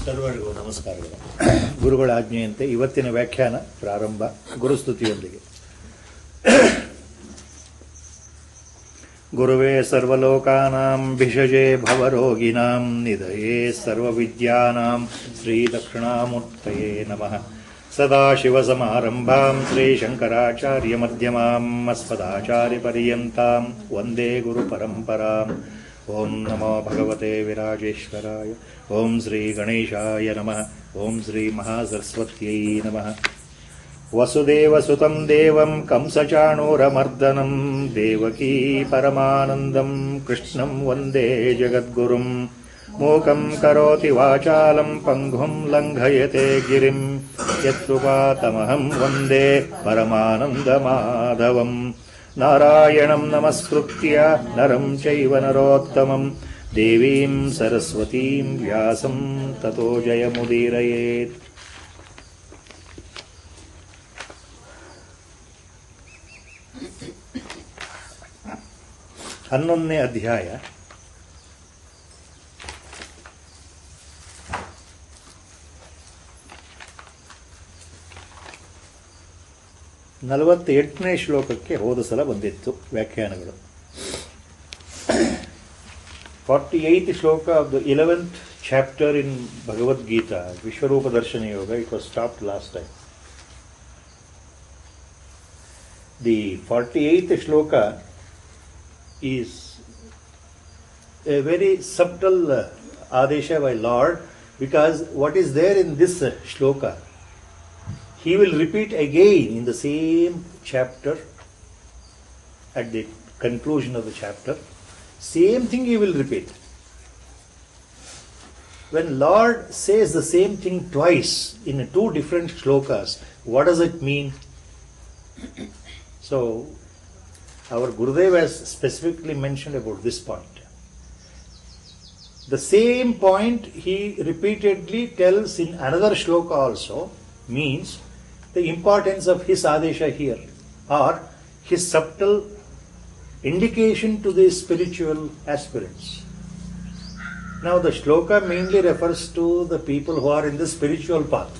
ಸರ್ವರಿಗೂ ನಮಸ್ಕಾರಗಳು. ಗುರುಗಳ ಆಜ್ಞೆಯಂತೆ ಇವತ್ತಿನ ವ್ಯಾಖ್ಯಾನ ಪ್ರಾರಂಭ ಗುರುಸ್ತುತಿಯೊಂದಿಗೆ. ಗುರುವೇ ಸರ್ವಲೋಕಾನಾಂ ಭಿಷಜೇ ಭವರೋಗಿನಾಂ ನಿಧಯೇ ಸರ್ವವಿದ್ಯಾನಾಂ ಶ್ರೀದಕ್ಷಿಣಾಮೂರ್ತಯೇ ನಮಃ. ಸದಾಶಿವಸಮಾರಂಭಾಂ ಶ್ರೀಶಂಕರಾಚಾರ್ಯಮಧ್ಯಮಾಂ ಅಸ್ಮದಾಚಾರ್ಯಪರ್ಯಂತಾಂ ವಂದೇ ಗುರುಪರಂಪರಾಂ. ಓಂ ನಮೋ ಭಗವತೆ ವಿರಾಜೇಶ್ವರಾಯ. ಓಂ ಶ್ರೀ ಗಣೇಶಾಯ ನಮಃ. ಓಂ ಶ್ರೀ ಮಹಾಸರಸ್ವತ್ಯೈ ನಮಃ. ವಸುದೇವಸುತಂ ದೇವಂ ಕಂಸಚಾಣೂರಮರ್ದನಂ ದೇವಕೀ ಪರಮಾನಂದಂ ಕೃಷ್ಣಂ ವಂದೇ ಜಗದ್ಗುರುಂ. ಮೂಕಂ ಕರೋತಿ ವಾಚಾಲಂ ಪಂಗುಂ ಲಂಘಯತೆ ಗಿರಿಂ ಯತ್ಕೃಪಾತಮಹಂ ವಂದೇ ಪರಮಾನಂದಮಾಧವಂ. ನಾರಾಯಣಂ ನಮಸ್ಕೃತ್ಯ ನರಂ ಚೈವ ನರೋತ್ತಮಂ ದೇವೀಂ ಸರಸ್ವತೀಂ ವ್ಯಾಸಂ ತತೋ ಜಯಮುದೀರಯೇತ್. 11ನೇ ಅಧ್ಯಾಯ. ನಲವತ್ತೆಂಟನೇ ಶ್ಲೋಕಕ್ಕೆ ಹೋದ ಸಲ ಬಂದಿತ್ತು ವ್ಯಾಖ್ಯಾನಗಳು. 48th ಶ್ಲೋಕ of the 11th chapter in Bhagavad Gita, Vishwaroopa Darshana Yoga. It was stopped last time. The 48th ಶ್ಲೋಕ is a very subtle adesha by Lord, because what is there in this shloka he will repeat again in the same chapter. At the conclusion of the chapter, same thing he will repeat. When Lord says the same thing twice in two different shlokas, what does it mean? So our Gurudev has specifically mentioned about this point. The same point he repeatedly tells in another shloka also, means the importance of his adesha here, or his subtle indication to the spiritual aspirants. Now the shloka mainly refers to the people who are in the spiritual path.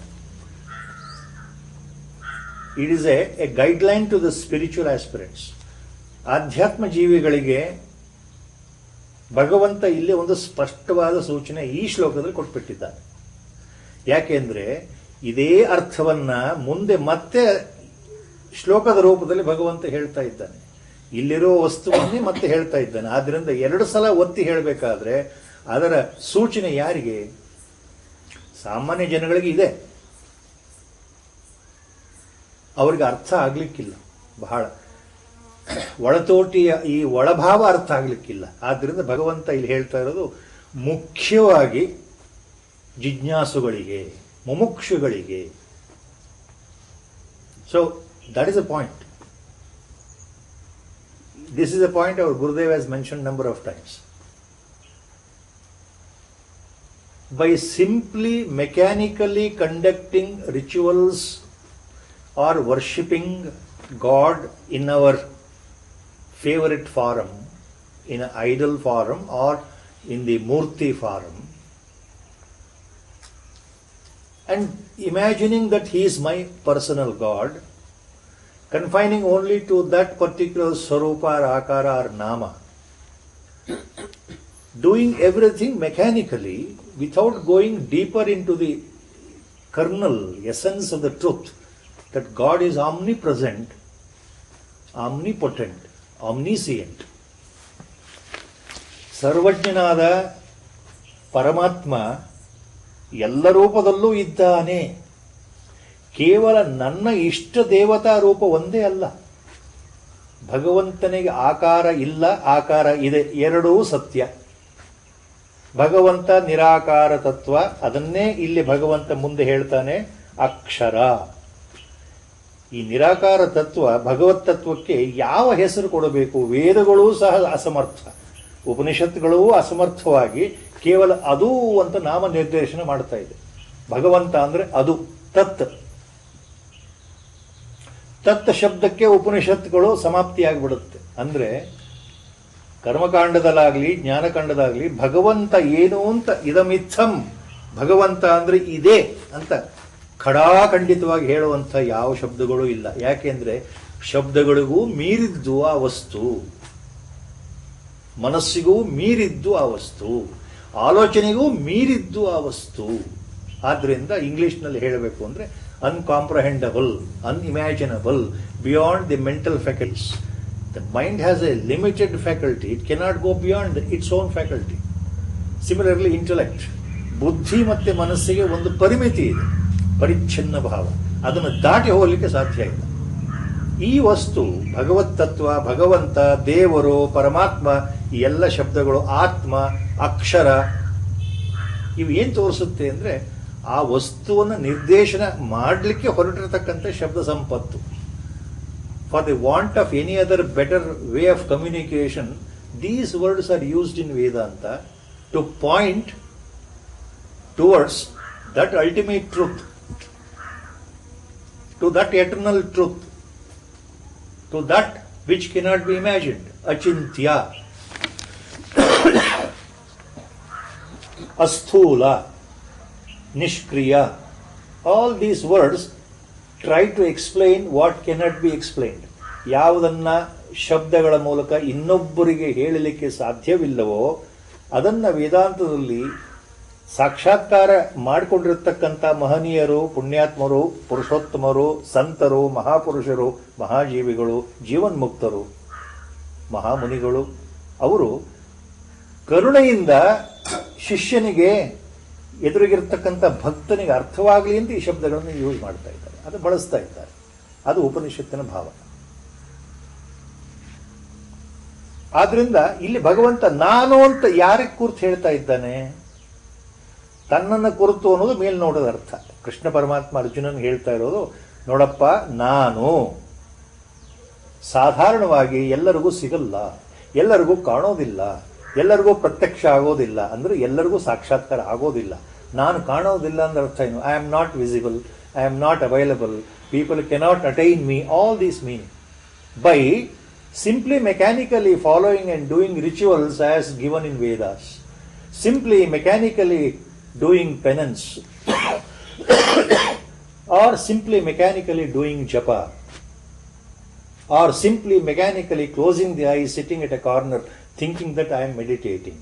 It is a guideline to the spiritual aspirants. ಆಧ್ಯಾತ್ಮ ಜೀವಿಗಳಿಗೆ ಭಗವಂತ ಇಲ್ಲಿ ಒಂದು ಸ್ಪಷ್ಟವಾದ ಸೂಚನೆ ಈ ಶ್ಲೋಕದಲ್ಲಿ ಕೊಟ್ಬಿಟ್ಟಿದ್ದಾನೆ. ಯಾಕೆಂದ್ರೆ ಇದೇ ಅರ್ಥವನ್ನ ಮುಂದೆ ಮತ್ತೆ ಶ್ಲೋಕದ ರೂಪದಲ್ಲಿ ಭಗವಂತ ಹೇಳ್ತಾ ಇದ್ದಾನೆ. ಇಲ್ಲಿರೋ ವಸ್ತುವನ್ನೇ ಮತ್ತೆ ಹೇಳ್ತಾ ಇದ್ದಾನೆ. ಆದ್ರಿಂದ 2 ಸಲ ಒತ್ತಿ ಹೇಳಬೇಕಾದ್ರೆ ಅದರ ಸೂಚನೆ ಯಾರಿಗೆ? ಸಾಮಾನ್ಯ ಜನಗಳಿಗೆ ಇದೆ, ಅವ್ರಿಗೆ ಅರ್ಥ ಆಗ್ಲಿಕ್ಕಿಲ್ಲ. ಬಹಳ ಒಳತೋಟಿಯ ಈ ಒಳಭಾವ ಅರ್ಥ ಆಗ್ಲಿಕ್ಕಿಲ್ಲ. ಆದ್ರಿಂದ ಭಗವಂತ ಇಲ್ಲಿ ಹೇಳ್ತಾ ಇರೋದು ಮುಖ್ಯವಾಗಿ ಜಿಜ್ಞಾಸುಗಳಿಗೆ, ಮುಮುಕ್ಷುಗಳಿಗೆ. So that is a point. This is a point our Gurudev has mention number of times. By simply mechanically conducting rituals or worshipping God in our favorite form, in an idol form or in the Murti form, and imagining that he is my personal God, confining only to that particular Swarupa or Akara or Nama, doing everything mechanically without going deeper into the kernel, essence of the truth, that God is omnipresent, omnipotent, omniscient. ಸರ್ವಜ್ಞನಾದ ಪರಮಾತ್ಮ ಎಲ್ಲ ರೂಪದಲ್ಲೂ ಇದ್ದಾನೆ. ಕೇವಲ ನನ್ನ ಇಷ್ಟ ದೇವತಾ ರೂಪ ಒಂದೇ ಅಲ್ಲ. ಭಗವಂತನಿಗೆ ಆಕಾರ ಇಲ್ಲ, ಆಕಾರ ಇದೆ, ಎರಡೂ ಸತ್ಯ. ಭಗವಂತ ನಿರಾಕಾರ ತತ್ವ, ಅದನ್ನೇ ಇಲ್ಲಿ ಭಗವಂತ ಮುಂದೆ ಹೇಳ್ತಾನೆ, ಅಕ್ಷರ. ಈ ನಿರಾಕಾರ ತತ್ವ, ಭಗವತ್ ತತ್ವಕ್ಕೆ ಯಾವ ಹೆಸರು ಕೊಡಬೇಕು? ವೇದಗಳೂ ಸಹ ಅಸಮರ್ಥ, ಉಪನಿಷತ್ಗಳೂ ಅಸಮರ್ಥವಾಗಿ ಕೇವಲ ಅದು ಅಂತ ನಾಮ ನಿರ್ದೇಶನ ಮಾಡ್ತಾ ಇದೆ. ಭಗವಂತ ಅಂದ್ರೆ ಅದು, ತತ್. ತತ್ ಶಬ್ದಕ್ಕೆ ಉಪನಿಷತ್ಗಳು ಸಮಾಪ್ತಿಯಾಗ್ಬಿಡುತ್ತೆ. ಅಂದ್ರೆ ಕರ್ಮಕಾಂಡದಲ್ಲಾಗ್ಲಿ ಜ್ಞಾನಕಾಂಡದಾಗ್ಲಿ ಭಗವಂತ ಏನು ಅಂತ ಇದಮಿತ್ತಂ ಭಗವಂತ ಅಂದರೆ ಇದೇ ಅಂತ ಖಡಾಖಂಡಿತವಾಗಿ ಹೇಳುವಂಥ ಯಾವ ಶಬ್ದಗಳು ಇಲ್ಲ. ಯಾಕೆಂದ್ರೆ ಶಬ್ದಗಳಿಗೂ ಮೀರಿದ್ದು ಆ ವಸ್ತು, ಮನಸ್ಸಿಗೂ ಮೀರಿದ್ದು ಆ ವಸ್ತು, ಆಲೋಚನೆಗೂ ಮೀರಿದ್ದು ಆ ವಸ್ತು. ಆದ್ರಿಂದ ಇಂಗ್ಲಿಷ್ನಲ್ಲಿ ಹೇಳಬೇಕು ಅಂದರೆ uncomprehendable, unimaginable, beyond the mental faculties. The mind has a limited faculty, it cannot go beyond its own faculty. Similarly intellect, ಬುದ್ಧಿ ಮತ್ತು ಮನಸ್ಸಿಗೆ ಒಂದು ಪರಿಮಿತಿ ಇದೆ, ಪರಿಚ್ಛಿನ್ನ ಭಾವ, ಅದನ್ನು ದಾಟಿ ಹೋಗಲಿಕ್ಕೆ ಸಾಧ್ಯ ಇಲ್ಲ. ಈ ವಸ್ತು ಭಗವತ್ ತತ್ವ, ಭಗವಂತ, ದೇವರು, ಪರಮಾತ್ಮ, ಈ ಎಲ್ಲ ಶಬ್ದಗಳು, ಆತ್ಮ, ಅಕ್ಷರ, ಇವು ಏನು ತೋರಿಸುತ್ತೆ ಅಂದರೆ ಆ ವಸ್ತುವನ್ನು ನಿರ್ದೇಶನ ಮಾಡಲಿಕ್ಕೆ ಹೊರಟಿರತಕ್ಕಂಥ ಶಬ್ದ ಸಂಪತ್ತು. For the want of any other better way of communication, these words are used in Vedanta to point towards that ultimate truth, to that eternal truth, to that which cannot be imagined, achintya, asthula, nishkriya. All these words try to explain what cannot be explained. ಯಾವುದನ್ನ ಶಬ್ದಗಳ ಮೂಲಕ ಇನ್ನೊಬ್ಬರಿಗೆ ಹೇಳಲಿಕ್ಕೆ ಸಾಧ್ಯವಿಲ್ಲವೋ ಅದನ್ನ ವೇದಾಂತದಲ್ಲಿ ಸಾಕ್ಷಾತ್ಕಾರ ಮಾಡಿಕೊಂಡಿರತಕ್ಕಂಥ ಮಹನೀಯರು, ಪುಣ್ಯಾತ್ಮರು, ಪುರುಷೋತ್ತಮರು, ಸಂತರು, ಮಹಾಪುರುಷರು, ಮಹಾಜೀವಿಗಳು, ಜೀವನ್ಮುಕ್ತರು, ಮಹಾಮುನಿಗಳು, ಅವರು ಕರುಣೆಯಿಂದ ಶಿಷ್ಯನಿಗೆ, ಎದುರಿಗಿರ್ತಕ್ಕಂಥ ಭಕ್ತನಿಗೆ ಅರ್ಥವಾಗಲಿ ಅಂತ ಈ ಶಬ್ದಗಳನ್ನು ಯೂಸ್ ಮಾಡ್ತಾ ಇದ್ದಾರೆ, ಅದು ಬಳಸ್ತಾ ಇದ್ದಾರೆ. ಅದು ಉಪನಿಷತ್ತಿನ ಭಾವ. ಆದ್ರಿಂದ ಇಲ್ಲಿ ಭಗವಂತ ನಾನು ಅಂತ ಯಾರಿಗೆ ಕುರಿತು ಹೇಳ್ತಾ ಇದ್ದಾನೆ? ತನ್ನನ್ನು ಕುರಿತು ಅನ್ನೋದು ಮೇಲ್ನೋಟದ ಅರ್ಥ. ಕೃಷ್ಣ ಪರಮಾತ್ಮ ಅರ್ಜುನನ್ ಹೇಳ್ತಾ ಇರೋದು, ನೋಡಪ್ಪ, ನಾನು ಸಾಧಾರಣವಾಗಿ ಎಲ್ಲರಿಗೂ ಸಿಗಲ್ಲ, ಎಲ್ಲರಿಗೂ ಕಾಣೋದಿಲ್ಲ, ಎಲ್ಲರಿಗೂ ಪ್ರತ್ಯಕ್ಷ ಆಗೋದಿಲ್ಲ, ಅಂದ್ರೆ ಎಲ್ಲರಿಗೂ ಸಾಕ್ಷಾತ್ಕಾರ ಆಗೋದಿಲ್ಲ. ನಾನು ಕಾಣೋದಿಲ್ಲ ಅಂದ್ರೆ ಅರ್ಥ ಏನು? I am not visible, I am not available, people cannot attain me, all these meaning by simply mechanically following and doing rituals as given in Vedas, simply mechanically doing penance, or simply mechanically doing japa, or simply mechanically closing the eyes, sitting at a corner, thinking that I am meditating.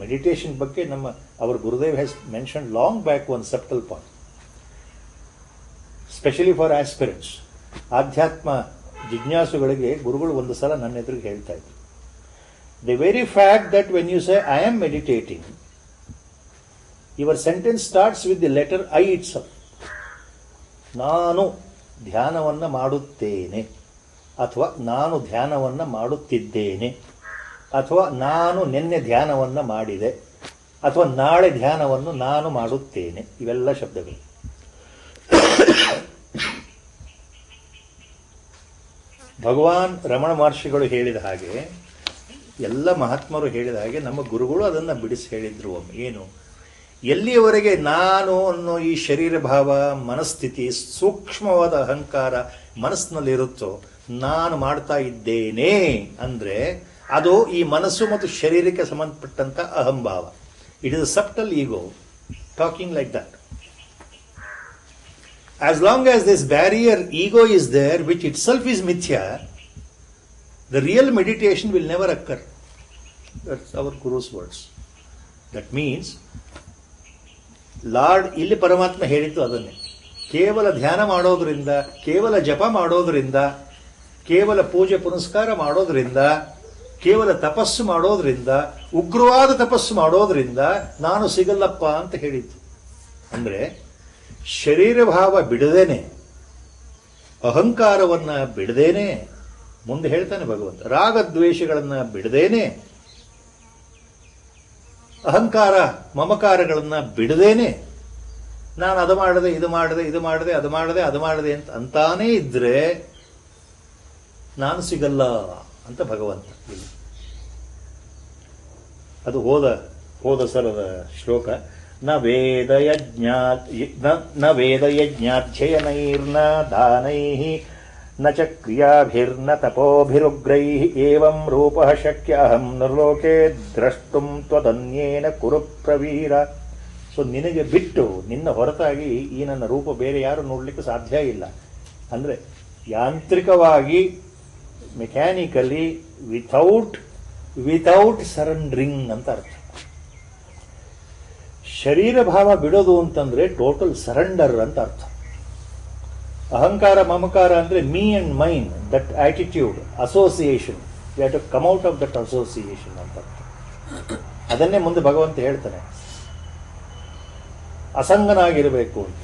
Meditation ಬಗ್ಗೆ our Gurudev has mentioned long back one subtle point, especially for aspirants. ಆಧ್ಯಾತ್ಮ ಜಿಜ್ಞಾಸುಗಳಿಗೆ ಗುರುಗಳು ಒಂದು ಸಲ ನನ್ನ ಎದುರಿಗೆ ಹೇಳ್ತಾ ಇದ್ರು, the very fact that when you say I am meditating, your sentence starts with the letter I itself. ನಾನು ಧ್ಯಾನವನ್ನು ಮಾಡುತ್ತೇನೆ, ಅಥವಾ ನಾನು ಧ್ಯಾನವನ್ನು ಮಾಡುತ್ತಿದ್ದೇನೆ, ಅಥವಾ ನಾನು ನಿನ್ನೆ ಧ್ಯಾನವನ್ನು ಮಾಡಿದೆ, ಅಥವಾ ನಾಳೆ ಧ್ಯಾನವನ್ನು ನಾನು ಮಾಡುತ್ತೇನೆ, ಇವೆಲ್ಲ ಶಬ್ದಗಳು. ಭಗವಾನ್ ರಮಣ ಮಹರ್ಷಿಗಳು ಹೇಳಿದ ಹಾಗೆ, ಎಲ್ಲ ಮಹಾತ್ಮರು ಹೇಳಿದ ಹಾಗೆ, ನಮ್ಮ ಗುರುಗಳು ಅದನ್ನು ಬಿಡಿಸಿ ಹೇಳಿದ್ರು. ಒಮ್ಮೆ ಏನು, ಎಲ್ಲಿಯವರೆಗೆ ನಾನು ಅನ್ನೋ ಈ ಶರೀರ ಭಾವ, ಮನಸ್ಥಿತಿ, ಸೂಕ್ಷ್ಮವಾದ ಅಹಂಕಾರ ಮನಸ್ಸಿನಲ್ಲಿರುತ್ತೋ, ನಾನು ಮಾಡ್ತಾ ಇದ್ದೇನೆ ಅಂದ್ರೆ ಅದು ಈ ಮನಸ್ಸು ಮತ್ತು ಶರೀರಕ್ಕೆ ಸಂಬಂಧಪಟ್ಟಂತ ಅಹಂಭಾವ. It is a subtle ego talking like that. As long as this barrier ego is there, which itself is mithya, the real meditation will never occur. That's our Guru's words. That means, Lord ಇಲ್ಲಿ ಪರಮಾತ್ಮ ಹೇಳಿದ್ದು ಅದನ್ನೇ. ಕೇವಲ ಧ್ಯಾನ ಮಾಡೋದ್ರಿಂದ, ಕೇವಲ ಜಪ ಮಾಡೋದ್ರಿಂದ, ಕೇವಲ ಪೂಜೆ ಪುನಸ್ಕಾರ ಮಾಡೋದ್ರಿಂದ, ಕೇವಲ ತಪಸ್ಸು ಮಾಡೋದ್ರಿಂದ, ಉಗ್ರವಾದ ತಪಸ್ಸು ಮಾಡೋದ್ರಿಂದ ನಾನು ಸಿಗಲ್ಲಪ್ಪ ಅಂತ ಹೇಳಿದ್ದು. ಅಂದ್ರೆ ಶರೀರ ಭಾವ ಬಿಡದೇನೆ, ಅಹಂಕಾರವನ್ನ ಬಿಡದೇನೆ, ಮುಂದೆ ಹೇಳ್ತಾನೆ ಭಗವಂತ, ರಾಗದ್ವೇಷಗಳನ್ನ ಬಿಡದೇನೆ, ಅಹಂಕಾರ ಮಮಕಾರಗಳನ್ನ ಬಿಡದೇನೆ, ನಾನು ಅದು ಮಾಡದೆ, ಇದು ಮಾಡದೆ, ಇದು ಮಾಡದೆ, ಅದು ಮಾಡದೆ, ಅದು ಮಾಡದೆ ಅಂತಾನೇ ಇದ್ರೆ ನಾನು ಸಿಗಲ್ಲ ಅಂತ ಭಗವಂತ. ಅದು ಹೋದ ಸಲದ ಶ್ಲೋಕ. ನ ವೇದಯಜ್ಞಾಧ್ಯಯನೈರ್ನ ದಾನೈಃ ನ ಚ ಕ್ರಿಯಾಭಿರ್ನ ತಪೋಭಿರುಗ್ರೈಃ ಏವಂ ರೂಪಃ ಶಕ್ಯ ಅಹಂ ನೃಲೋಕೆ ದ್ರಷ್ಟುಂ ತ್ವದನ್ಯೇನ ಕುರು ಪ್ರವೀರ. ಸೊ ನಿನಗೆ ಬಿಟ್ಟು ನಿನ್ನ ಹೊರತಾಗಿ ಈ ನನ್ನ ರೂಪ ಬೇರೆ ಯಾರು ನೋಡಲಿಕ್ಕೆ ಸಾಧ್ಯ ಇಲ್ಲ. ಅಂದರೆ ಯಾಂತ್ರಿಕವಾಗಿ ಮೆಕ್ಯಾನಿಕಲಿ ವಿಥೌಟ್ ಸರೆಂಡ್ರಿಂಗ್ ಅಂತ ಅರ್ಥ. ಶರೀರ ಭಾವ ಬಿಡೋದು ಅಂತಂದ್ರೆ ಟೋಟಲ್ ಸರೆಂಡರ್ ಅಂತ ಅರ್ಥ. ಅಹಂಕಾರ ಮಮಕಾರ ಅಂದ್ರೆ me and mine, that attitude, association, we have to come out of that association ಅಂತ ಅರ್ಥ. ಅದನ್ನೇ ಮುಂದೆ ಭಗವಂತ ಹೇಳ್ತಾನೆ, ಅಸಂಗನಾಗಿರಬೇಕು ಅಂತ.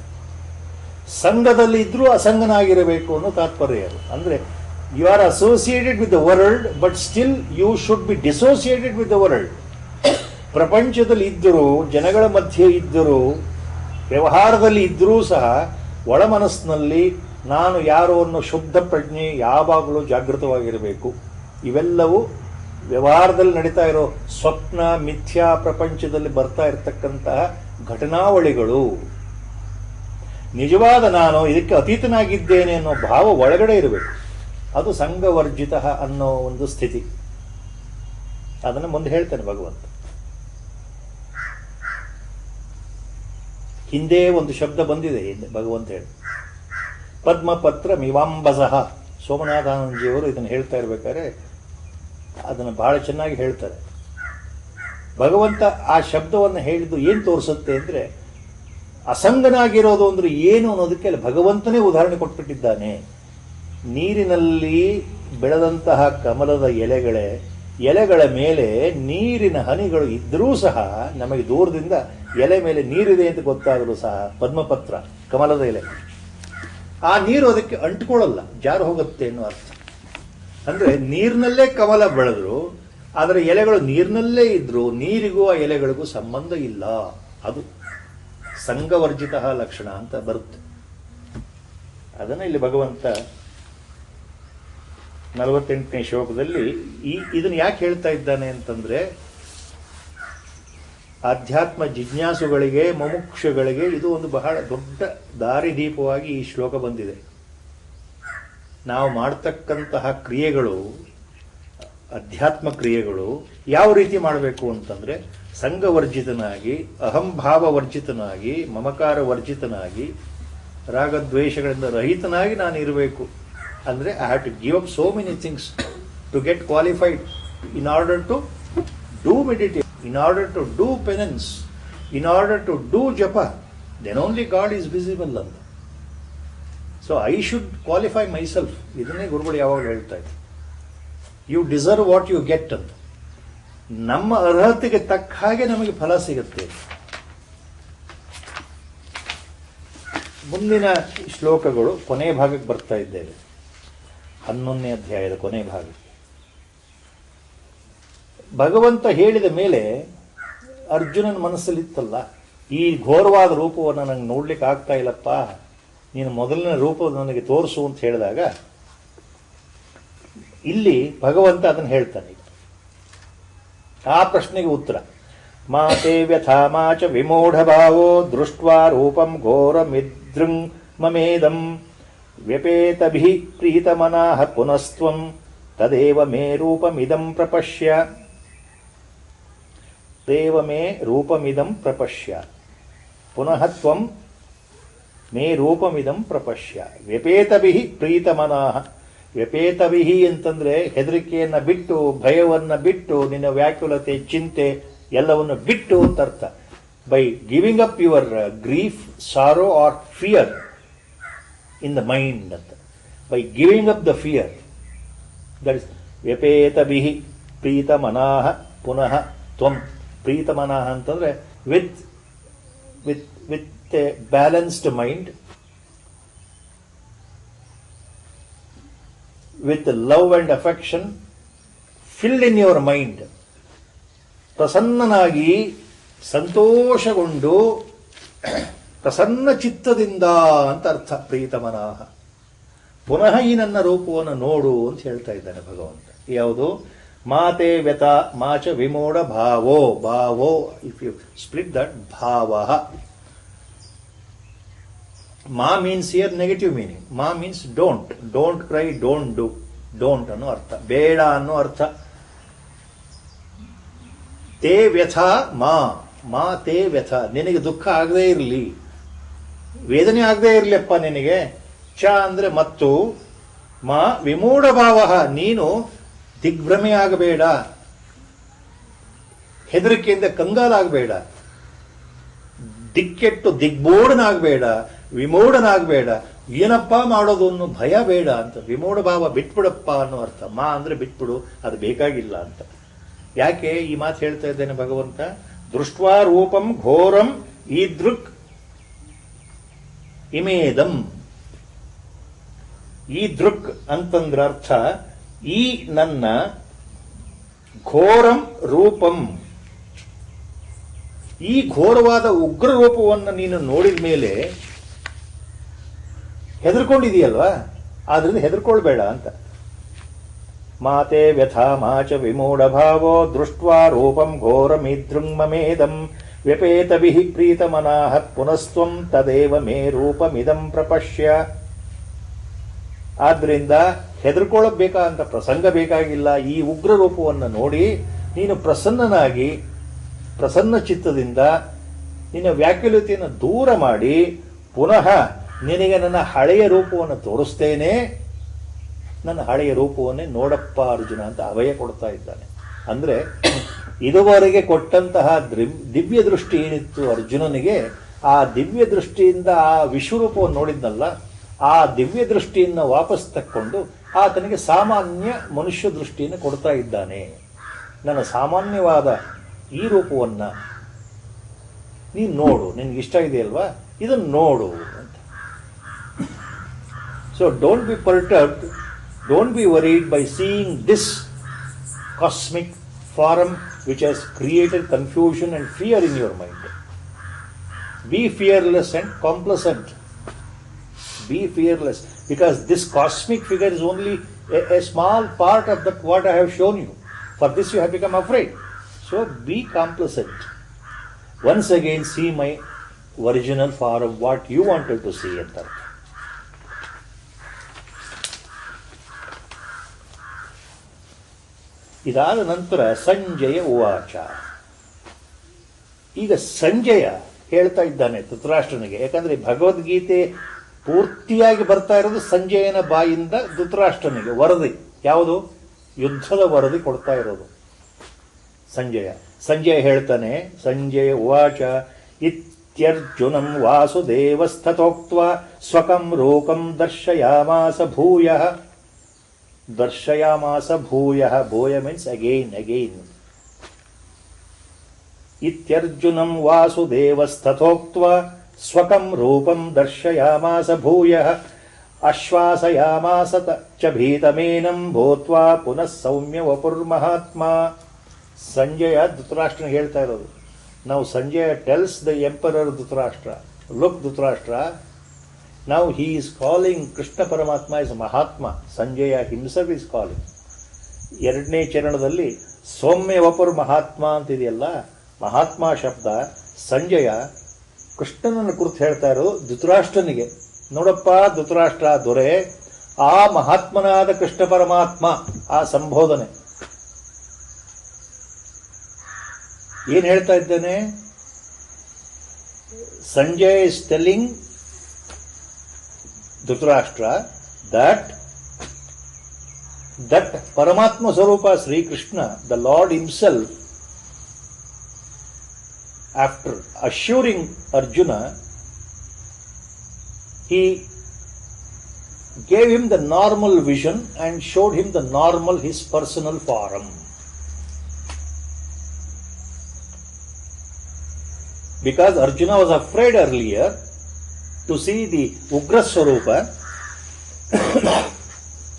ಸಂಘದಲ್ಲಿ ಇದ್ರೂ ಅಸಂಗನಾಗಿರಬೇಕು ಅನ್ನೋ ತಾತ್ಪರ್ಯ ಅದು. ಅಂದ್ರೆ you are associated with the world but still you should be dissociated with the world. ಪ್ರಪಂಚದಲ್ಲಿ ಇದ್ದರೂ, ಜನಗಳ ಮಧ್ಯೆ ಇದ್ದರೂ, ವ್ಯವಹಾರದಲ್ಲಿ ಇದ್ದರೂ ಸಹ ಒಳ ಮನಸ್ಸಿನಲ್ಲಿ ನಾನು ಯಾರೋ ಅನ್ನೋ ಶುದ್ಧ ಪ್ರಜ್ಞೆ ಯಾವಾಗಲೂ ಜಾಗೃತವಾಗಿರಬೇಕು. ಇವೆಲ್ಲವೂ ವ್ಯವಹಾರದಲ್ಲಿ ನಡೀತಾ ಇರೋ ಸ್ವಪ್ನ ಮಿಥ್ಯಾ ಪ್ರಪಂಚದಲ್ಲಿ ಬರ್ತಾ ಇರತಕ್ಕಂತಹ ಘಟನಾವಳಿಗಳು. ನಿಜವಾದ ನಾನು ಇದಕ್ಕೆ ಅತೀತನಾಗಿದ್ದೇನೆ ಅನ್ನೋ ಭಾವ ಒಳಗಡೆ ಇರಬೇಕು. ಅದು ಸಂಘವರ್ಜಿತ ಅನ್ನೋ ಒಂದು ಸ್ಥಿತಿ. ಅದನ್ನು ಮುಂದೆ ಹೇಳ್ತಾನೆ ಭಗವಂತ. ಹಿಂದೆ ಒಂದು ಶಬ್ದ ಬಂದಿದೆ, ಭಗವಂತ ಹೇಳಿ ಪದ್ಮಪತ್ರ ಮಿವಾಂಬಸಃ. ಸೋಮನಾಥಾನಂದಜಿಯವರು ಇದನ್ನು ಹೇಳ್ತಾ ಇರ್ಬೇಕಾದ್ರೆ ಅದನ್ನು ಬಹಳ ಚೆನ್ನಾಗಿ ಹೇಳ್ತಾರೆ. ಭಗವಂತ ಆ ಶಬ್ದವನ್ನು ಹೇಳಿದ್ದು ಏನು ತೋರಿಸುತ್ತೆ ಅಂದ್ರೆ, ಅಸಂಗನಾಗಿರೋದು ಅಂದ್ರೆ ಏನು ಅನ್ನೋದಕ್ಕೆ ಭಗವಂತನೇ ಉದಾಹರಣೆ ಕೊಟ್ಬಿಟ್ಟಿದ್ದಾನೆ. ನೀರಿನಲ್ಲಿ ಬೆಳೆದಂತಹ ಕಮಲದ ಎಲೆಗಳ ಮೇಲೆ ನೀರಿನ ಹನಿಗಳು ಇದ್ದರೂ ಸಹ ನಮಗೆ ದೂರದಿಂದ ಎಲೆ ಮೇಲೆ ನೀರಿದೆ ಅಂತ ಗೊತ್ತಾಗಲು ಸಹ ಪದ್ಮಪತ್ರ ಕಮಲದ ಎಲೆ, ಆ ನೀರು ಅದಕ್ಕೆ ಅಂಟ್ಕೊಳ್ಳಲ್ಲ, ಜಾರು ಹೋಗುತ್ತೆ ಅನ್ನೋ ಅರ್ಥ. ಅಂದ್ರೆ ನೀರಿನಲ್ಲೇ ಕಮಲ ಬೆಳೆದ್ರು, ಅದರ ಎಲೆಗಳು ನೀರಿನಲ್ಲೇ ಇದ್ರು ನೀರಿಗೂ ಆ ಎಲೆಗಳಿಗೂ ಸಂಬಂಧ ಇಲ್ಲ. ಅದು ಸಂಘವರ್ಜಿತ ಲಕ್ಷಣ ಅಂತ ಬರುತ್ತೆ. ಅದನ್ನ ಇಲ್ಲಿ ಭಗವಂತ 48ನೇ ಶ್ಲೋಕದಲ್ಲಿ ಇದನ್ನು ಯಾಕೆ ಹೇಳ್ತಾ ಇದ್ದಾನೆ ಅಂತಂದ್ರೆ, ಆಧ್ಯಾತ್ಮ ಜಿಜ್ಞಾಸುಗಳಿಗೆ, ಮುಮುಕ್ಷುಗಳಿಗೆ ಇದು ಒಂದು ಬಹಳ ದೊಡ್ಡ ದಾರಿದೀಪವಾಗಿ ಈ ಶ್ಲೋಕ ಬಂದಿದೆ. ನಾವು ಮಾಡ್ತಕ್ಕಂತಹ ಕ್ರಿಯೆಗಳು, ಅಧ್ಯಾತ್ಮ ಕ್ರಿಯೆಗಳು ಯಾವ ರೀತಿ ಮಾಡಬೇಕು ಅಂತಂದ್ರೆ, ಸಂಘವರ್ಜಿತನಾಗಿ, ಅಹಂಭಾವ ವರ್ಜಿತನಾಗಿ, ಮಮಕಾರ ವರ್ಜಿತನಾಗಿ, ರಾಗದ್ವೇಷಗಳಿಂದ ರಹಿತನಾಗಿ ನಾನು ಇರಬೇಕು. ಅಂದ್ರೆ I have to give up so many things to get qualified in order to do meditation, in order to do penance, in order to do japa, then only God is visible ಅಂತ. So I should qualify myself. ಇದನ್ನೇ ಗುರುಗಳು ಯಾವಾಗ ಹೇಳ್ತಾ ಇದ್ದಾರೆ, you deserve what you get ಅಂತ. ನಮ್ಮ ಅರ್ಹತೆಗೆ ತಕ್ಕ ಹಾಗೆ ನಮಗೆ ಫಲ ಸಿಗುತ್ತೆ. ಮುಂದಿನ ಶ್ಲೋಕಗಳು ಕೊನೆ ಭಾಗಕ್ಕೆ ಬರ್ತಾ ಇದ್ದೇವೆ. 11ನೇ ಅಧ್ಯಾಯದ ಕೊನೆ ಭಾಗ. ಭಗವಂತ ಹೇಳಿದ ಮೇಲೆ ಅರ್ಜುನನ ಮನಸ್ಸಲ್ಲಿತ್ತಲ್ಲ, ಈ ಘೋರವಾದ ರೂಪವನ್ನು ನನಗೆ ನೋಡ್ಲಿಕ್ಕೆ ಆಗ್ತಾ ಇಲ್ಲಪ್ಪ, ನೀನು ಮೊದಲನೇ ರೂಪ ನನಗೆ ತೋರಿಸು ಅಂತ ಹೇಳಿದಾಗ ಇಲ್ಲಿ ಭಗವಂತ ಅದನ್ನು ಹೇಳ್ತಾನೆ. ಆ ಪ್ರಶ್ನೆಗೆ ಉತ್ತರ, ಮಾತೆ ವ್ಯಥಾ ಮಾಚ ವಿಮೂಢ ಭಾವೋ ದೃಷ್ಟ್ವಾ ರೂಪಂ ಘೋರಮಿದೃಂ ಮಮೇದಂ ವ್ಯಪೇತಭಿಃ ಪ್ರೀತಮನಾಃ ಪುನಸ್ತ್ವಂ ತದೇವ ಮೇ ರೂಪಮಿದಂ ಪ್ರಪಶ್ಯ. ದೇವ ಮೇ ರೂಪಮಿದಂ ಪ್ರಪಶ್ಯ ಪುನಃ ತ್ವಂ ಮೇ ರೂಪಮಿದಂ ಪ್ರಪಶ್ಯ. ವ್ಯಪೇತಭಿಃ ಪ್ರೀತಮನಾಃ. ವ್ಯಪೇತಭಿಃ ಅಂತಂದ್ರೆ ಹೆದರಿಕೆಯನ್ನ ಬಿಟ್ಟು, ಭಯವನ್ನ ಬಿಟ್ಟು, ನಿನ್ನ ವ್ಯಾಕುಲತೆ, ಚಿಂತೆ ಎಲ್ಲವನ್ನು ಬಿಟ್ಟು ಅಂತ ಅರ್ಥ. By giving up your grief, sorrow or fear in the mind ಅಂತ. By giving up the fear, that is ವ್ಯಪೇತಭಿಃ ಪ್ರೀತಮನಾಃ ಪುನಃ ತ್ವಂ. ಪ್ರೀತಮನಾಃ ಅಂತಂದ್ರೆ with a balanced mind, with love and affection filled in your mind. ಪ್ರಸನ್ನನಾಗಿ, ಸಂತೋಷಗೊಂಡು, ಪ್ರಸನ್ನ ಚಿತ್ತದಿಂದ ಅಂತ ಅರ್ಥ ಪ್ರೀತಮನಾಹ. ಪುನಃ ಈ ನನ್ನ ರೂಪವನ್ನು ನೋಡು ಅಂತ ಹೇಳ್ತಾ ಇದ್ದಾನೆ ಭಗವಂತ. ಯಾವುದು? ಮಾತೆ ವ್ಯತ March ವಿಮೂಢ ಭಾವೋ. ಭಾವೋ, if you split that, ಭಾವ. Ma means here negative meaning. Ma means don't. Don't cry, don't do. Don't ಅನ್ನೋ ಅರ್ಥ. ಬೇಡ ಅನ್ನೋ ಅರ್ಥ. ತೇ ವ್ಯಥ ಮಾ. ಮಾ ತೇ ವ್ಯಥ. ನಿನಗೆ ದುಃಖ ಆಗದೇ ಇರಲಿ, ವೇದನೆ ಆಗದೇ ಇರಲಿಯಪ್ಪ ನಿನಗೆ. ಚ ಅಂದರೆ ಮತ್ತು. ಮಾ ವಿಮೂಢ ಭಾವ. ನೀನು ದಿಗ್ಭ್ರಮೆ ಆಗಬೇಡ, ಹೆದರಿಕೆಯಿಂದ ಕಂಗಾಲಾಗಬೇಡ, ದಿಕ್ಕೆಟ್ಟು ದಿಗ್ಬೋಡನಾಗಬೇಡ, ವಿಮೂಢನಾಗಬೇಡ. ಏನಪ್ಪ ಮಾಡೋದು ಅನ್ನೋ ಭಯ ಬೇಡ ಅಂತ. ವಿಮೂಢ ಭಾವ ಬಿಟ್ಬಿಡಪ್ಪ ಅನ್ನೋ ಅರ್ಥ. ಮಾ ಅಂದ್ರೆ ಬಿಟ್ಬಿಡು, ಅದು ಬೇಕಾಗಿಲ್ಲ ಅಂತ. ಯಾಕೆ ಈ ಮಾತು ಹೇಳ್ತಾ ಇದ್ದೇನೆ ಭಗವಂತ? ದೃಷ್ಟ್ವಾ ರೂಪಂ ಘೋರಂ ಈದೃಕ್ ಇಮೇದಂ. ಈ ದೃಕ್ ಅಂತಂದ್ರ ಅರ್ಥ ಈ ನನ್ನ ಘೋರಂ ರೂಪಂ, ಈ ಘೋರವಾದ ಉಗ್ರ ರೂಪವನ್ನು ನೀನು ನೋಡಿದ ಮೇಲೆ ಹೆದರ್ಕೊಂಡಿದೀಯಲ್ವಾ, ಆದ್ರಿಂದ ಹೆದರ್ಕೊಳ್ಬೇಡ ಅಂತ. ಮಾತೆ ವ್ಯಥಾ ಮಾಚ ವಿಮೂಢ ಭಾವೋ ದೃಷ್ಟ್ವಾ ರೂಪಂ ಘೋರಮಿದೃಂಗಮೇದಂ ವ್ಯಪೇತಭಿಃ ಪ್ರೀತಮನಾಃ ಪುನಸ್ತ್ವಂ ತದೇವ ಮೇ ರೂಪಮಿದಂ ಪ್ರಪಶ್ಯ. ಆದ್ರಿಂದ ಹೆದರ್ಕೊಳ್ಳಬೇಕಾದಂತ ಪ್ರಸಂಗ ಬೇಕಾಗಿಲ್ಲ. ಈ ಉಗ್ರ ರೂಪವನ್ನು ನೋಡಿ ನೀನು ಪ್ರಸನ್ನನಾಗಿ, ಪ್ರಸನ್ನ ಚಿತ್ತದಿಂದ ನಿನ್ನ ವ್ಯಾಕುಲತೆಯನ್ನು ದೂರ ಮಾಡಿ ಪುನಃ ನಿನಗೆ ನನ್ನ ಹಳೆಯ ರೂಪವನ್ನು ತೋರಿಸ್ತೇನೆ, ನನ್ನ ಹಳೆಯ ರೂಪವನ್ನೇ ನೋಡಪ್ಪ ಅರ್ಜುನ ಅಂತ ಅಭಯ ಕೊಡ್ತಾ ಇದ್ದಾನೆ. ಅಂದ್ರೆ ಇದುವರೆಗೆ ಕೊಟ್ಟಂತಹ ದಿವ್ಯ ದೃಷ್ಟಿ ಏನಿತ್ತು ಅರ್ಜುನನಿಗೆ, ಆ ದಿವ್ಯ ದೃಷ್ಟಿಯಿಂದ ಆ ವಿಶ್ವರೂಪವನ್ನು ನೋಡಿದ್ನಲ್ಲ, ಆ ದಿವ್ಯ ದೃಷ್ಟಿಯನ್ನು ವಾಪಸ್ ತಕ್ಕೊಂಡು ಆತನಿಗೆ ಸಾಮಾನ್ಯ ಮನುಷ್ಯ ದೃಷ್ಟಿಯನ್ನು ಕೊಡ್ತಾ ಇದ್ದಾನೆ. ನನ್ನ ಸಾಮಾನ್ಯವಾದ ಈ ರೂಪವನ್ನ ನೀನು ನೋಡು, ನಿನ್ಗೆ ಇಷ್ಟ ಇದೆಯಲ್ವಾ, ಇದನ್ನು ನೋಡು ಅಂತ. So don't be perturbed, don't be worried by seeing this cosmic form which has created confusion and fear in your mind. Be fearless and complacent. Be fearless, because this cosmic figure is only a small part of that what I have shown you. For this you have become afraid. So be complacent. Once again see my original form, what you wanted to see at that. ಇದಾದ ನಂತರ ಸಂಜಯ ಉವಾಚ. ಈಗ ಸಂಜಯ ಹೇಳ್ತಾ ಇದ್ದಾನೆ ಧೃತರಾಷ್ಟ್ರನಿಗೆ. ಯಾಕಂದ್ರೆ ಭಗವದ್ಗೀತೆ ಪೂರ್ತಿಯಾಗಿ ಬರ್ತಾ ಇರೋದು ಸಂಜಯನ ಬಾಯಿಂದ ಧೃತರಾಷ್ಟ್ರನಿಗೆ ವರದಿ. ಯಾವುದು? ಯುದ್ಧದ ವರದಿ ಕೊಡ್ತಾ ಇರೋದು ಸಂಜಯ. ಸಂಜಯ ಹೇಳ್ತಾನೆ, ಸಂಜಯ ಉವಾಚ ಇತ್ಯರ್ಜುನಂ ವಾಸುದೇವಸ್ಥತೋಕ್ತ್ವಾ ಸ್ವಕಂ ರೂಪಂ ದರ್ಶಯಾಮಾಸ ಭೂಯಃ. ದರ್ಶಯಾಮಾಸ ಭೂಯಃ. ಭೂಯ ಮೀನ್ಸ್ ಅಗೈನ್, ಅಗೈನ್. ಇತ್ಯರ್ಜುನಂ ವಾಸುದೇವಸ್ಥತೋಕ್ತ್ವಾ ಸ್ವಕಂ ರೂಪಂ ದರ್ಶಯಾಮಾಸ ಭೂಯಃ ಆಶ್ವಾಸಯಾಮಾಸ ಚ ಭೀತಮೇನಂ ಭೂತ್ವಾ ಪುನಃ ಸೌಮ್ಯ ವಪುರ್ಮಹಾತ್ಮ. ಸಂಜಯ ಧೃತರಾಷ್ಟ್ರನಿಗೆ ಹೇಳ್ತಾ ಇರೋದು. ನಾವು Sanjaya tells the emperor Dhritarashtra, look Dhritarashtra, now he is calling Krishna Paramatma as Mahatma. Sanjaya himself is calling. ಎರಡನೇ ಚರಣದಲ್ಲಿ ಸೌಮ್ಯ ವಪುರ್ ಮಹಾತ್ಮ ಅಂತಿದೆಯಲ್ಲ, ಮಹಾತ್ಮ ಶಬ್ದ ಸಂಜಯ ಕೃಷ್ಣನನ್ನು ಕುರಿತು ಹೇಳ್ತಾ ಇರೋದು ಧೃತರಾಷ್ಟ್ರನಿಗೆ. ನೋಡಪ್ಪ ಧೃತರಾಷ್ಟ್ರ ದೊರೆ, ಆ ಮಹಾತ್ಮನಾದ ಕೃಷ್ಣ ಪರಮಾತ್ಮ, ಆ ಸಂಬೋಧನೆ ಏನ್ ಹೇಳ್ತಾ ಇದ್ದಾನೆ? Sanjaya is telling Dhritarashtra that Paramatma Swarupa Sri Krishna, the Lord himself, after assuring Arjuna, he gave him the normal vision and showed him the normal, his personal form. Because Arjuna was afraid earlier to see the Ugra Swarupa.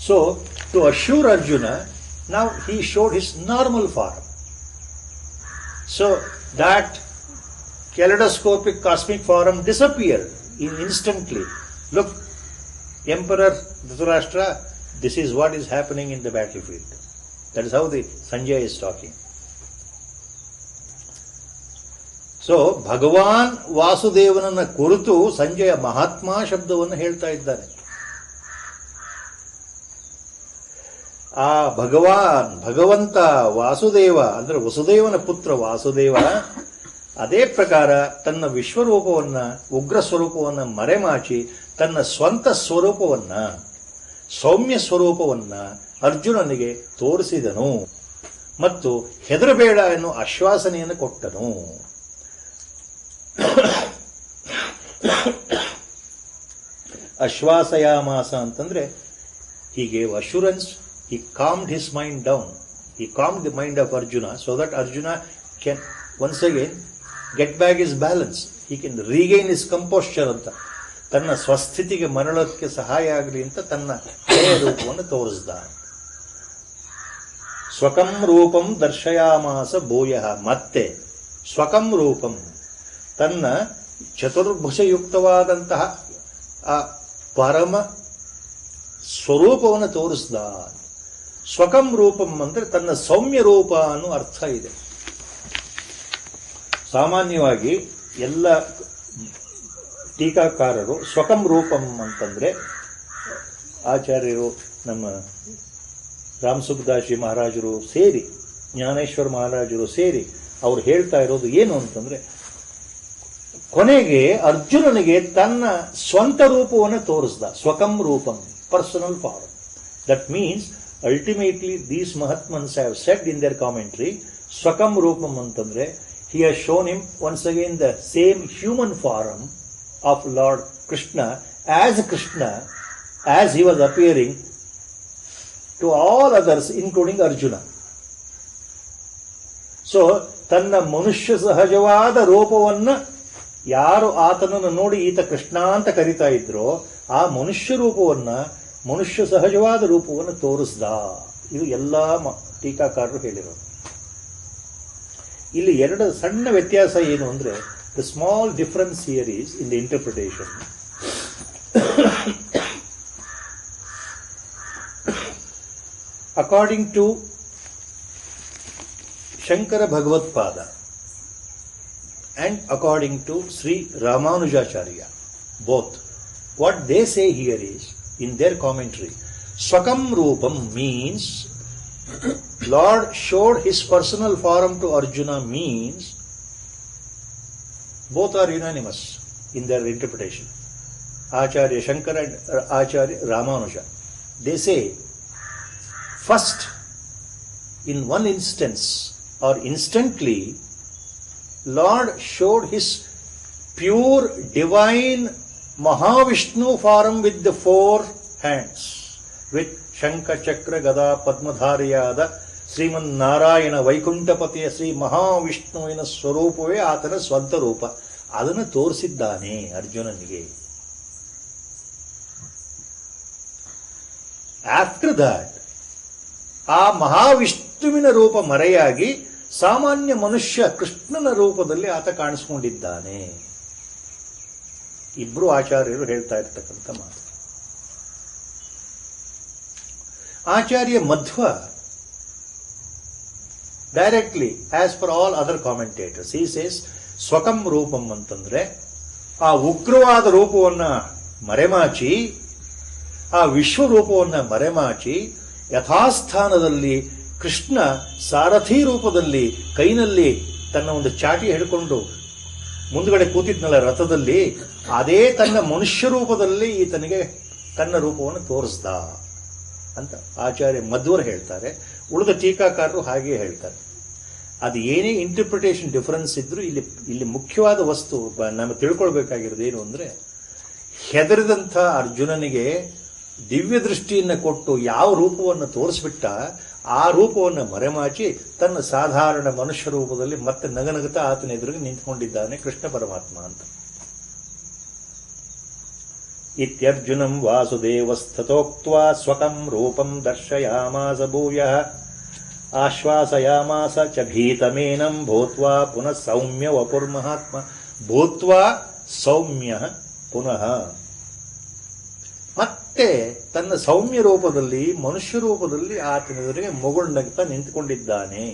So, to assure Arjuna, now he showed his normal form. So, that kaleidoscopic cosmic form disappeared instantly. Look, Emperor Dhritarashtra, this is what is happening in the battlefield. That is how the Sanjay is talking. So ಭಗವಾನ್ ವಾಸುದೇವನನ್ನ ಕುರಿತು ಸಂಜಯ ಮಹಾತ್ಮ ಶಬ್ದವನ್ನು ಹೇಳ್ತಾ ಇದ್ದಾರೆ. ಆ ಭಗವಂತ ವಾಸುದೇವ ಅಂದ್ರೆ ವಸುದೇವನ ಪುತ್ರ ವಾಸುದೇವ ಅದೇ ಪ್ರಕಾರ ತನ್ನ ವಿಶ್ವರೂಪವನ್ನ ಉಗ್ರ ಸ್ವರೂಪವನ್ನ ಮರೆಮಾಚಿ ತನ್ನ ಸ್ವಂತ ಸ್ವರೂಪವನ್ನ ಸೌಮ್ಯ ಸ್ವರೂಪವನ್ನ ಅರ್ಜುನನಿಗೆ ತೋರಿಸಿದನು ಮತ್ತು ಹೆದರಬೇಡ ಎನ್ನುವ ಆಶ್ವಾಸನೆಯನ್ನು ಕೊಟ್ಟನು. ಅಶ್ವಾಸಯಾಮಾಸ ಅಂತಂದ್ರೆ he gave assurance, he calmed his mind down, he calmed the mind of Arjuna so that Arjuna can once again get back his balance, he can regain his composure ಅಂತ ತನ್ನ ಸ್ವಸ್ಥಿತಿಗೆ ಮರಳೋದಕ್ಕೆ ಸಹಾಯ ಆಗಲಿ ಅಂತ ತನ್ನ ಹಳೆಯ ರೂಪವನ್ನು ತೋರಿಸಿದ. ಸ್ವಕಂ ರೂಪಂ ದರ್ಶಯಾಮಾಸ ಭೂಯ, ಮತ್ತೆ ಸ್ವಕಂ ರೂಪಂ ತನ್ನ ಚತುರ್ಭುಜಯುಕ್ತವಾದಂತಹ ಆ ಪರಮ ಸ್ವರೂಪವನ್ನು ತೋರಿಸಿದ. ಸ್ವಕಂ ರೂಪಂ ಅಂದರೆ ತನ್ನ ಸೌಮ್ಯ ರೂಪ ಅನ್ನೋ ಅರ್ಥ ಇದೆ. ಸಾಮಾನ್ಯವಾಗಿ ಎಲ್ಲ ಟೀಕಾಕಾರರು ಸ್ವಕಂ ರೂಪಂ ಅಂತಂದ್ರೆ ಆಚಾರ್ಯರು ನಮ್ಮ ರಾಮಸುಖದಾಸಿ ಮಹಾರಾಜರು ಸೇರಿ ಜ್ಞಾನೇಶ್ವರ ಮಹಾರಾಜರು ಸೇರಿ ಅವ್ರು ಹೇಳ್ತಾ ಇರೋದು ಏನು ಅಂತಂದ್ರೆ ಕೊನೆಗೆ ಅರ್ಜುನನಿಗೆ ತನ್ನ ಸ್ವಂತ ರೂಪವನ್ನು ತೋರಿಸ್ದ. ಸ್ವಕಂ ರೂಪಂ, personal form. That means ultimately these mahatmans have said in their commentary ಸ್ವಕಂ ರೂಪಂ ಅಂತಂದ್ರೆ he has shown him once again the same human form of Lord Krishna as he was appearing to all others including Arjuna. So ತನ್ನ ಮನುಷ್ಯ ಸಹಜವಾದ ರೂಪವನ್ನ ಯಾರು ಆತನನ್ನು ನೋಡಿ ಈತ ಕೃಷ್ಣ ಅಂತ ಕರಿತಾ ಇದ್ರೋ ಆ ಮನುಷ್ಯ ರೂಪವನ್ನ ಮನುಷ್ಯ ಸಹಜವಾದ ರೂಪವನ್ನು ತೋರಿಸ್ದ. ಇದು ಎಲ್ಲಾ ಟೀಕಾಕಾರರು ಹೇಳಿರೋದು. ಇಲ್ಲಿ ಎರಡು ಸಣ್ಣ ವ್ಯತ್ಯಾಸ ಏನು ಅಂದ್ರೆ the small difference here is in the interpretation. According to Shankara Bhagavatpada and according to Sri Ramanujacharya, both, what they say here is, in their commentary, Swakam Rupam means, Lord showed his personal form to Arjuna means, both are unanimous in their interpretation. Acharya Shankara and Acharya Ramanuja. They say, first, in one instance or instantly, Lord showed his pure divine Mahavishnu form with the four hands, with Shankha Chakra Gada Padmadhariyada Sriman Narayana Vaikuntapatiya Sri Mahavishnuವಿನ ಸ್ವರೂಪವೇ ಆತನ ಸ್ವಂತ ರೂಪ. ಅದನ್ನು ತೋರಿಸಿದ್ದಾನೆ ಅರ್ಜುನನಿಗೆ. After that ಆ ಮಹಾವಿಷ್ಣುವಿನ ರೂಪ ಮರೆಯಾಗಿ ಸಾಮಾನ್ಯ ಮನುಷ್ಯ ಕೃಷ್ಣನ ರೂಪದಲ್ಲಿ ಆತ ಕಾಣಿಸ್ಕೊಂಡಿದ್ದಾನೆ. ಇಬ್ರು ಆಚಾರ್ಯರು ಹೇಳ್ತಾ ಇರ್ತಕ್ಕಂಥ ಮಾತು. Acharya Madhva directly as far all other commentators he says ಸ್ವಕಂ ರೂಪಂ ಅಂತಂದ್ರೆ ಆ ಉಗ್ರವಾದ ರೂಪವನ್ನ ಮರೆಮಾಚಿ ಆ ವಿಶ್ವರೂಪವನ್ನ ಮರೆಮಾಚಿ ಯಥಾಸ್ಥಾನದಲ್ಲಿ ಕೃಷ್ಣ ಸಾರಥಿ ರೂಪದಲ್ಲಿ ಕೈನಲ್ಲಿ ತನ್ನ ಒಂದು ಚಾಟಿ ಹಿಡ್ಕೊಂಡು ಮುಂದ್ಗಡೆ ಕೂತಿದ್ನಲ್ಲ ರಥದಲ್ಲಿ, ಅದೇ ತನ್ನ ಮನುಷ್ಯ ರೂಪದಲ್ಲಿ ಈತನಿಗೆ ತನ್ನ ರೂಪವನ್ನು ತೋರಿಸ್ದ ಅಂತ ಆಚಾರ್ಯ ಮಧ್ವರು ಹೇಳ್ತಾರೆ. ಉಳಿದ ಟೀಕಾಕಾರರು ಹಾಗೆ ಹೇಳ್ತಾರೆ. ಅದು ಏನೇ ಇಂಟರ್ಪ್ರಿಟೇಷನ್ ಡಿಫರೆನ್ಸ್ ಇದ್ರೂ ಇಲ್ಲಿ ಮುಖ್ಯವಾದ ವಸ್ತು ನಮಗೆ ತಿಳ್ಕೊಳ್ಬೇಕಾಗಿರೋದು ಏನು ಅಂದ್ರೆ, ಹೆದರಿದಂಥ ಅರ್ಜುನನಿಗೆ ದಿವ್ಯ ದೃಷ್ಟಿಯನ್ನು ಕೊಟ್ಟು ಯಾವ ರೂಪವನ್ನು ತೋರಿಸ್ಬಿಟ್ಟ ಆ ರೂಪವನ್ನು ಮರೆಮಾಚಿ ತನ್ನ ಸಾಧಾರಣ ಮನುಷ್ಯ ರೂಪದಲ್ಲಿ ಮತ್ತೆ ನಗನಗುತ್ತಾ ಆತನ ಎದುರಿಗೆ ನಿಂತ್ಕೊಂಡಿದ್ದಾನೆ ಕೃಷ್ಣ ಪರಮಾತ್ಮ ಅಂತ. ಇತ್ಯರ್ಜುನಂ ವಾಸುದೇವಸ್ತಥೋಕ್ತ್ವಾ ಸ್ವಕಂ ರೂಪಂ ದರ್ಶಯಾಮಾಸ ಭೂಯಃ ಆಶ್ವಾಸಯಾಮಾಸ ಚ ಭೀತಮೇನಂ ಭೂತ್ವಾ ಪುನಃ ಸೌಮ್ಯ ವಪುರ್ಮಹಾತ್ಮ ಭೂತ್ವಾ ಸೌಮ್ಯ ಪುನಃ. ಮತ್ತೆ ತನ್ನ ಸೌಮ್ಯ ರೂಪದಲ್ಲಿ ಮನುಷ್ಯ ರೂಪದಲ್ಲಿ ಆತನೆದುರಿಗೆ ಮುಗುಳ್ನಗ್ತಾ ನಿಂತುಕೊಂಡಿದ್ದಾನೆ.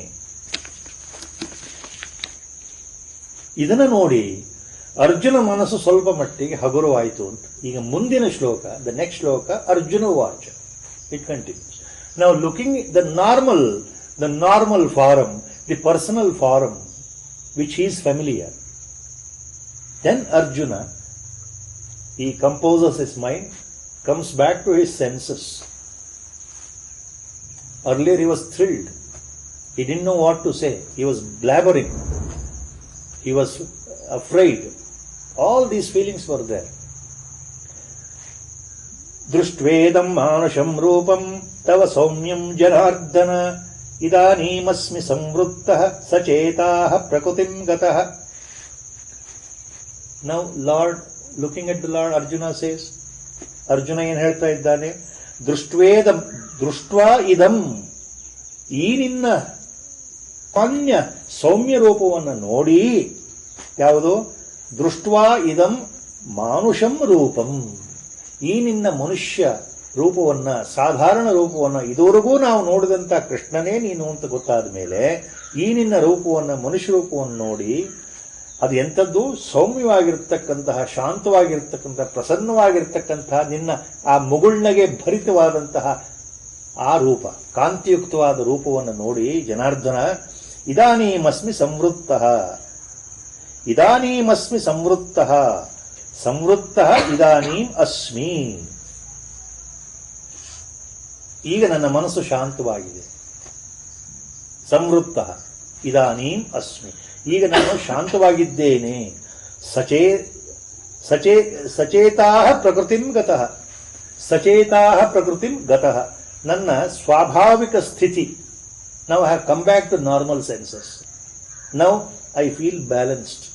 ಇದನ್ನು ನೋಡಿ ಅರ್ಜುನ ಮನಸ್ಸು ಸ್ವಲ್ಪ ಮಟ್ಟಿಗೆ ಹಗುರವಾಯಿತು ಅಂತ. ಈಗ ಮುಂದಿನ ಶ್ಲೋಕ, ದ ನೆಕ್ಸ್ಟ್ ಶ್ಲೋಕ, ಅರ್ಜುನ ವಾಚ್. It continues. ನಾವು looking the normal form, the personal form which he is familiar. Then Arjuna, he composes his mind, comes back to his senses. Earlier he was thrilled. He didn't know what to say. He was blabbering. He was afraid. All these feelings were there. Drishtvedam manusham rupam tava saumyam janardana ಇದಾನೀಮಸ್ಮಿ ಸಂವೃತ್ತಃ ಸಚೇತಾಃ ಪ್ರಕೃತಿಂ ಗತಃ. Now Lord, looking at the Lord, Arjuna says, Arjuna ಏನು ಹೇಳ್ತಾ ಇದ್ದಾನೆ? ದೃಷ್ಟ್ವಾ ಇದಂ, ಈ ನಿನ್ನ ಪಾನ್ಯ ಸೌಮ್ಯ ರೂಪವನ್ನು ನೋಡಿ. ಯಾವುದು? ದೃಷ್ಟ್ವಾ ಇದಂ ಮಾನುಷಂ ರೂಪಂ, ಈ ನಿನ್ನ ಮನುಷ್ಯ ರೂಪವನ್ನ, ಸಾಧಾರಣ ರೂಪವನ್ನ, ಇದುವರೆಗೂ ನಾವು ನೋಡಿದಂಥ ಕೃಷ್ಣನೇ ನೀನು ಅಂತ ಗೊತ್ತಾದ ಮೇಲೆ ಈ ನಿನ್ನ ರೂಪವನ್ನ, ಮನುಷ್ಯ ರೂಪವನ್ನು ನೋಡಿ ಅದು ಎಂಥದ್ದು? ಸೌಮ್ಯವಾಗಿರ್ತಕ್ಕಂತಹ, ಶಾಂತವಾಗಿರ್ತಕ್ಕಂತಹ, ಪ್ರಸನ್ನವಾಗಿರ್ತಕ್ಕಂತಹ, ನಿನ್ನ ಆ ಮುಗುಳ್ನಗೆ ಭರಿತವಾದಂತಹ ಆ ರೂಪ, ಕಾಂತಿಯುಕ್ತವಾದ ರೂಪವನ್ನು ನೋಡಿ ಜನಾರ್ದನ, ಇದಾನೀಮಸ್ಮಿ ಸಂವೃತ್ತಃ, ಇದಾನೀಮಸ್ಮಿ ಸಂವೃತ್ತಃ, ಸಂವೃತ್ತಃ ಇದಾನೀಂ ಅಸ್ಮಿ. ಈಗ ನನ್ನ ಮನಸ್ಸು ಶಾಂತವಾಗಿದೆ. ಸಂವೃತ್ತ ಇದಾನೀಂ ಅಸ್ಮಿ, ಈಗ ನಾನು ಶಾಂತವಾಗಿದ್ದೇನೆ. ಸಚೇತಾ ಪ್ರಕೃತಿಂ ಗತಃ, ಸಚೇತಾ ಪ್ರಕೃತಿಂ ಗತಃ, ನನ್ನ ಸ್ವಾಭಾವಿಕ ಸ್ಥಿತಿ. Now I have come back to normal senses. Now I feel balanced.